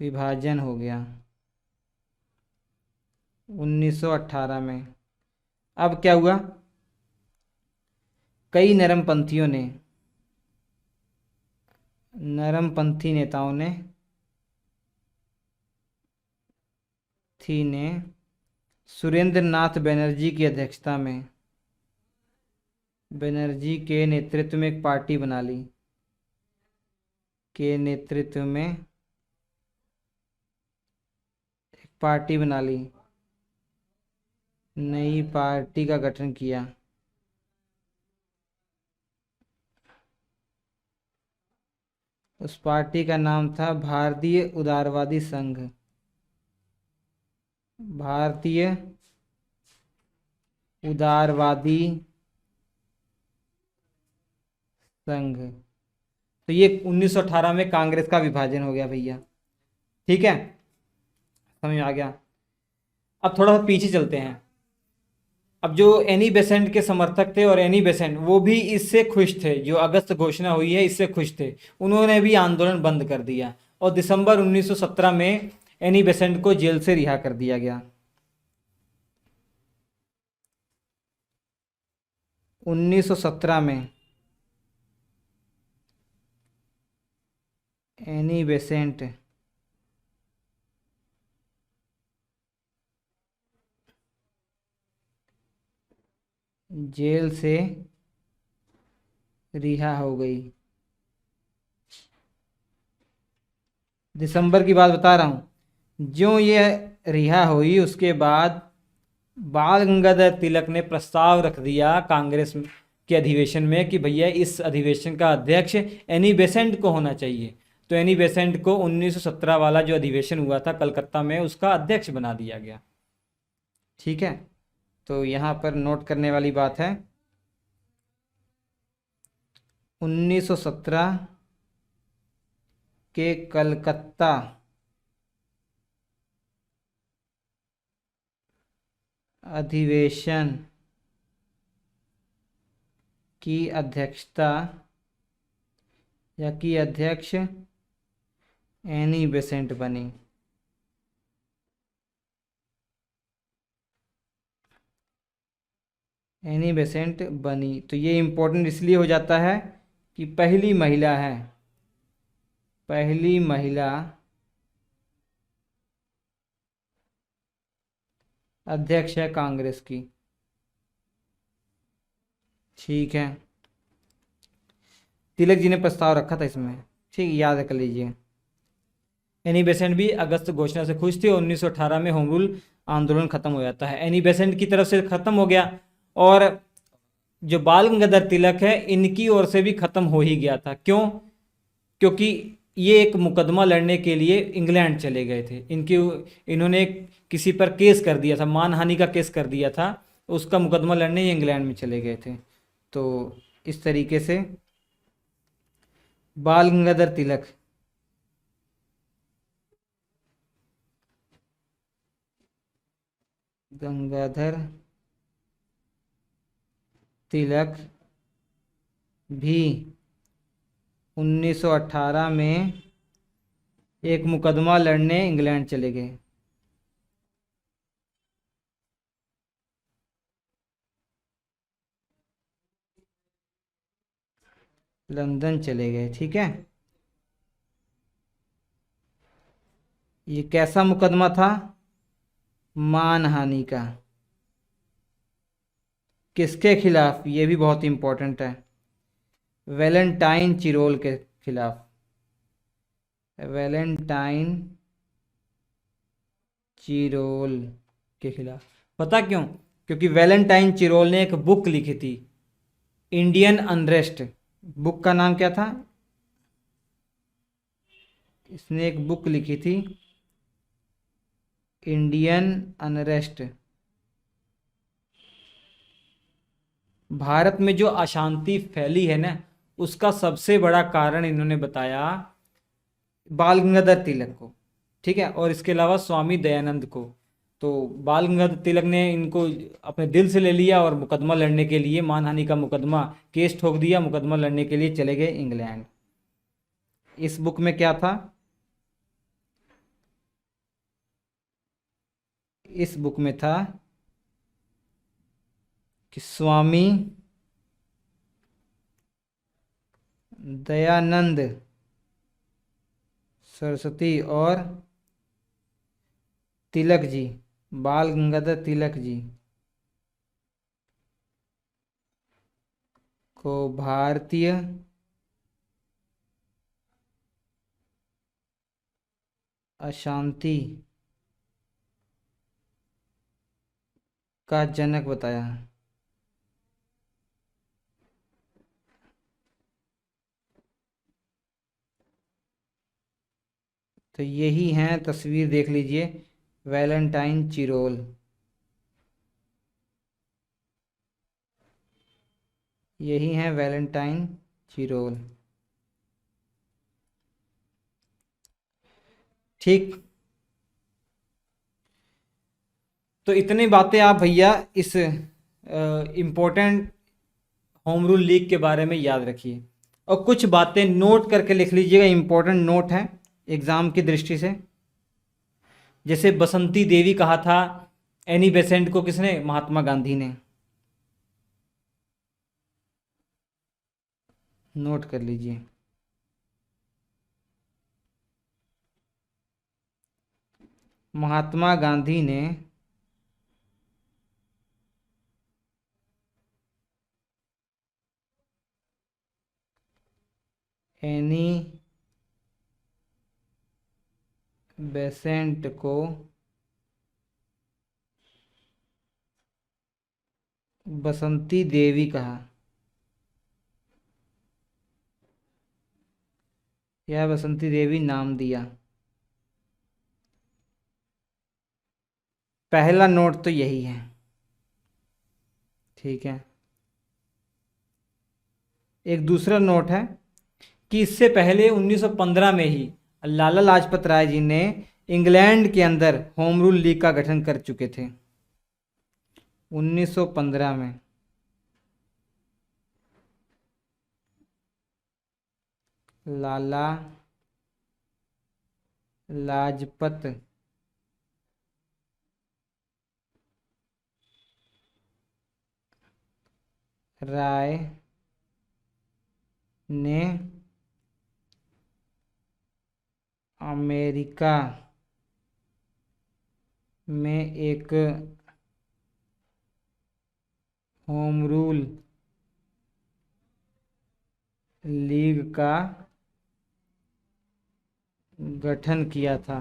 विभाजन हो गया 1918 में। अब क्या हुआ, कई नरमपंथी नेताओं ने सुरेंद्र नाथ बनर्जी की अध्यक्षता में, बनर्जी के नेतृत्व में एक पार्टी बना ली, के नेतृत्व में एक पार्टी बना ली, नई पार्टी का गठन किया। उस पार्टी का नाम था भारतीय उदारवादी संघ। भारतीय उदारवादी संघ। तो ये 1918 में कांग्रेस का विभाजन हो गया भैया। ठीक है, समझ में आ गया। अब थोड़ा सा पीछे चलते हैं। अब जो एनी बेसेंट के समर्थक थे, और एनी बेसेंट वो भी इससे खुश थे, जो अगस्त घोषणा हुई है इससे खुश थे, उन्होंने भी आंदोलन बंद कर दिया और दिसंबर 1917 में एनी बेसेंट को जेल से रिहा कर दिया गया। 1917 में एनी बेसेंट जेल से रिहा हो गई। दिसंबर की बात बता रहा हूँ। जो ये रिहा हुई उसके बाद बाल गंगाधर तिलक ने प्रस्ताव रख दिया कांग्रेस के अधिवेशन में कि भैया इस अधिवेशन का अध्यक्ष एनी बेसेंट को होना चाहिए। तो एनी बेसेंट को 1917 वाला जो अधिवेशन हुआ था कलकत्ता में, उसका अध्यक्ष बना दिया गया। ठीक है, तो यहाँ पर नोट करने वाली बात है 1917 के कलकत्ता अधिवेशन की अध्यक्षता या की अध्यक्ष एनी बेसेंट बनी। एनी बेसेंट बनी। तो ये इम्पोर्टेंट इसलिए हो जाता है कि पहली महिला है, पहली महिला अध्यक्ष है कांग्रेस की। ठीक है, तिलक जी ने प्रस्ताव रखा था इसमें। ठीक, याद कर लीजिए। एनी बेसेंट भी अगस्त घोषणा से खुश थे और 1918 में होम रूल आंदोलन खत्म हो जाता है। एनी बेसेंट की तरफ से खत्म हो गया और जो बाल गंगाधर तिलक है इनकी ओर से भी खत्म हो ही गया था। क्यों? क्योंकि ये एक मुकदमा लड़ने के लिए इंग्लैंड चले गए थे। इन्होंने किसी पर केस कर दिया था, मानहानि का केस कर दिया था, उसका मुकदमा लड़ने ये इंग्लैंड में चले गए थे। तो इस तरीके से बाल गंगाधर तिलक तिलक भी 1918 में एक मुकदमा लड़ने इंग्लैंड चले गए। लंदन चले गए, ठीक है। ये कैसा मुकदमा था? मानहानि का। किसके खिलाफ? ये भी बहुत इंपॉर्टेंट है। वैलेंटाइन चिरोल के खिलाफ। वैलेंटाइन चिरोल के खिलाफ। पता क्यों? क्योंकि वैलेंटाइन चिरोल ने एक बुक लिखी थी, इंडियन अनरेस्ट। बुक का नाम क्या था? इसने एक बुक लिखी थी, इंडियन अनरेस्ट। भारत में जो अशांति फैली है ना, उसका सबसे बड़ा कारण इन्होंने बताया बाल गंगाधर तिलक को, ठीक है, और इसके अलावा स्वामी दयानंद को। तो बाल गंगाधर तिलक ने इनको अपने दिल से ले लिया और मुकदमा लड़ने के लिए, मानहानि का मुकदमा, केस ठोक दिया, मुकदमा लड़ने के लिए चले गए इंग्लैंड। इस बुक में क्या था? इस बुक में था कि स्वामी दयानंद सरस्वती और तिलक जी, बाल गंगाधर तिलक जी को भारतीय अशांति का जनक बताया। तो यही हैं, तस्वीर देख लीजिए, वैलेंटाइन चिरोल। यही हैं वैलेंटाइन चिरोल, ठीक। तो इतनी बातें आप भैया इस इम्पोर्टेंट होम रूल लीग के बारे में याद रखिए, और कुछ बातें नोट करके लिख लीजिएगा, इम्पोर्टेंट नोट है एग्जाम की दृष्टि से। जैसे बसंती देवी कहा था एनी बेसेंट को, किसने? महात्मा गांधी ने। नोट कर लीजिए। महात्मा गांधी ने एनी बेसेंट को बसंती देवी कहा, या बसंती देवी नाम दिया। पहला नोट तो यही है, ठीक है। एक दूसरा नोट है कि इससे पहले 1915 में ही लाला लाजपत राय जी ने इंग्लैंड के अंदर होम रूल लीग का गठन कर चुके थे, 1915 में। लाला लाजपत राय ने अमेरिका में एक होम रूल लीग का गठन किया था,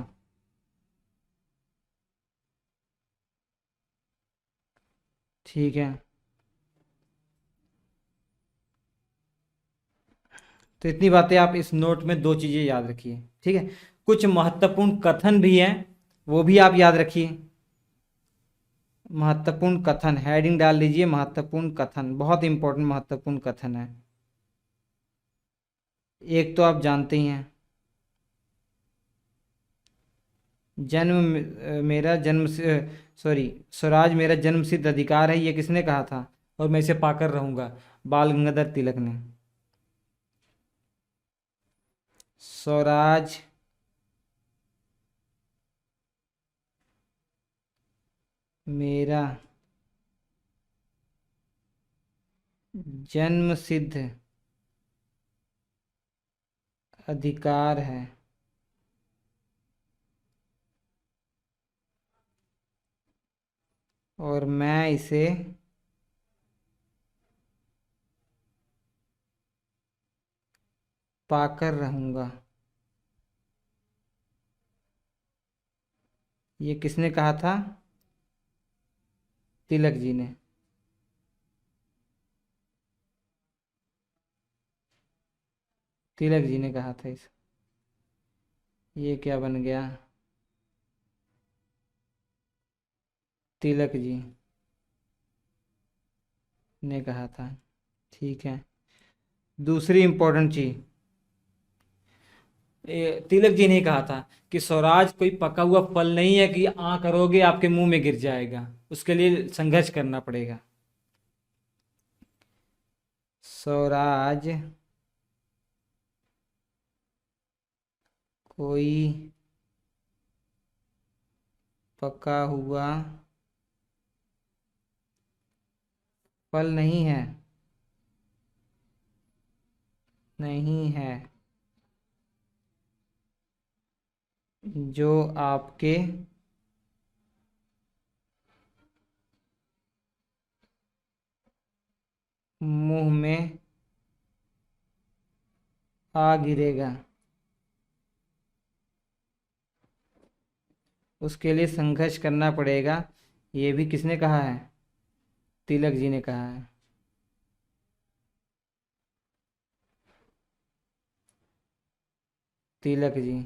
ठीक है। तो इतनी बातें आप इस नोट में, दो चीज़ें याद रखिए, ठीक है। कुछ महत्वपूर्ण कथन भी हैं, वो भी आप याद रखिए। महत्वपूर्ण कथन, हेडिंग डाल लीजिए, महत्वपूर्ण कथन, बहुत इंपॉर्टेंट महत्वपूर्ण कथन है। एक तो आप जानते ही हैं, मेरा जन्म, सॉरी, स्वराज मेरा जन्म सिद्ध अधिकार है, ये किसने कहा था? और मैं इसे पाकर रहूंगा, बाल गंगाधर तिलक ने। स्वराज मेरा जन्म सिद्ध अधिकार है। और मैं इसे पाकर रहूंगा। ये किसने कहा था? तिलक जी ने। तिलक जी ने कहा था इस। ये क्या बन गया? तिलक जी ने कहा था। ठीक है। दूसरी इंपॉर्टेंट चीज, तिलक जी ने कहा था कि स्वराज कोई पका हुआ फल नहीं है कि करोगे आपके मुंह में गिर जाएगा, उसके लिए संघर्ष करना पड़ेगा। स्वराज कोई पका हुआ फल नहीं है, नहीं है, जो आपके मुंह में आ गिरेगा, उसके लिए संघर्ष करना पड़ेगा। ये भी किसने कहा है? तिलक जी ने कहा है। तिलक जी।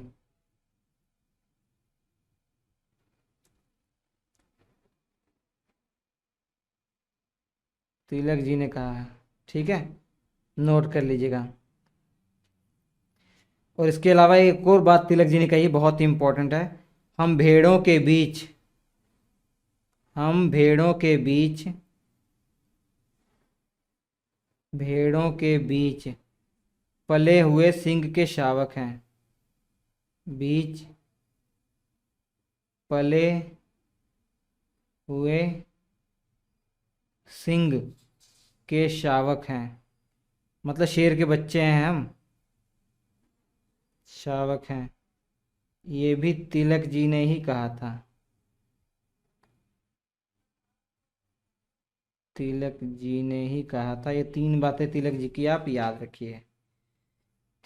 तिलक जी ने कहा है। ठीक है, नोट कर लीजिएगा। और इसके अलावा एक और बात तिलक जी ने कही, बहुत ही इंपॉर्टेंट है। हम भेड़ों के बीच, हम भेड़ों के बीच, भेड़ों के बीच पले हुए सिंह के शावक हैं। बीच पले हुए सिंह के शावक हैं, मतलब शेर के बच्चे हैं हम, शावक हैं। ये भी तिलक जी ने ही कहा था। तिलक जी ने ही कहा था। ये तीन बातें तिलक जी की आप याद रखिए।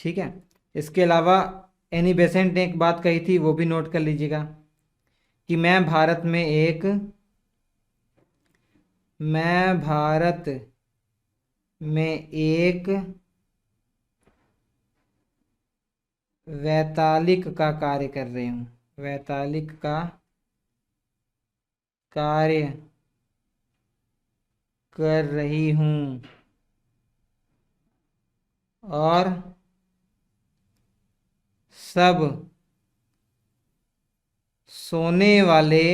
ठीक है। इसके अलावा एनी बेसेंट ने एक बात कही थी, वो भी नोट कर लीजिएगा कि मैं भारत में एक वैतालिक का कार्य कर रही हूँ। वैतालिक का कार्य कर रही हूँ और सब सोने वाले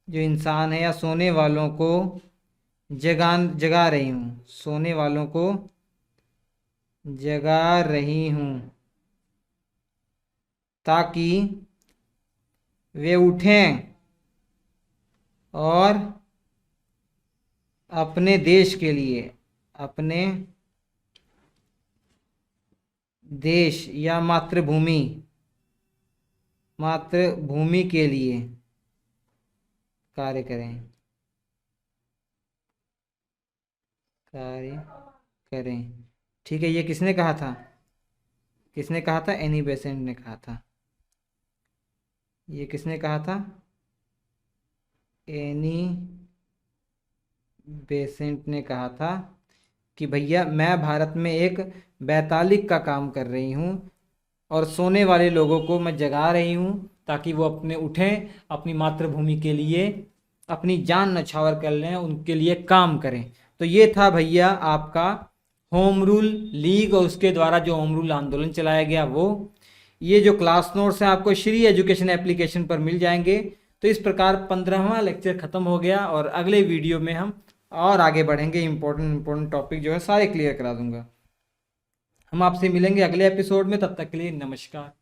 जो इंसान है या सोने वालों को जगा रही हूँ, सोने वालों को जगा रही हूँ ताकि वे उठें और अपने देश के लिए, अपने देश या मातृभूमि के लिए कार्य करें, कार्य करें। ठीक है। ये किसने कहा था? किसने कहा था? एनी बेसेंट ने कहा था। ये किसने कहा था? एनी बेसेंट ने कहा था कि भैया मैं भारत में एक वैतालिक का काम कर रही हूँ और सोने वाले लोगों को मैं जगा रही हूँ ताकि वो अपने उठें, अपनी मातृभूमि के लिए अपनी जान नछावर कर लें, उनके लिए काम करें। तो ये था भैया आपका होम रूल लीग और उसके द्वारा जो होम रूल आंदोलन चलाया गया वो। ये जो क्लास नोट्स हैं आपको श्री एजुकेशन एप्लीकेशन पर मिल जाएंगे। तो इस प्रकार 15वां लेक्चर खत्म हो गया और अगले वीडियो में हम और आगे बढ़ेंगे। इंपॉर्टेंट टॉपिक जो है सारे क्लियर करा दूंगा। हम आपसे मिलेंगे अगले एपिसोड में, तब तक के लिए नमस्कार।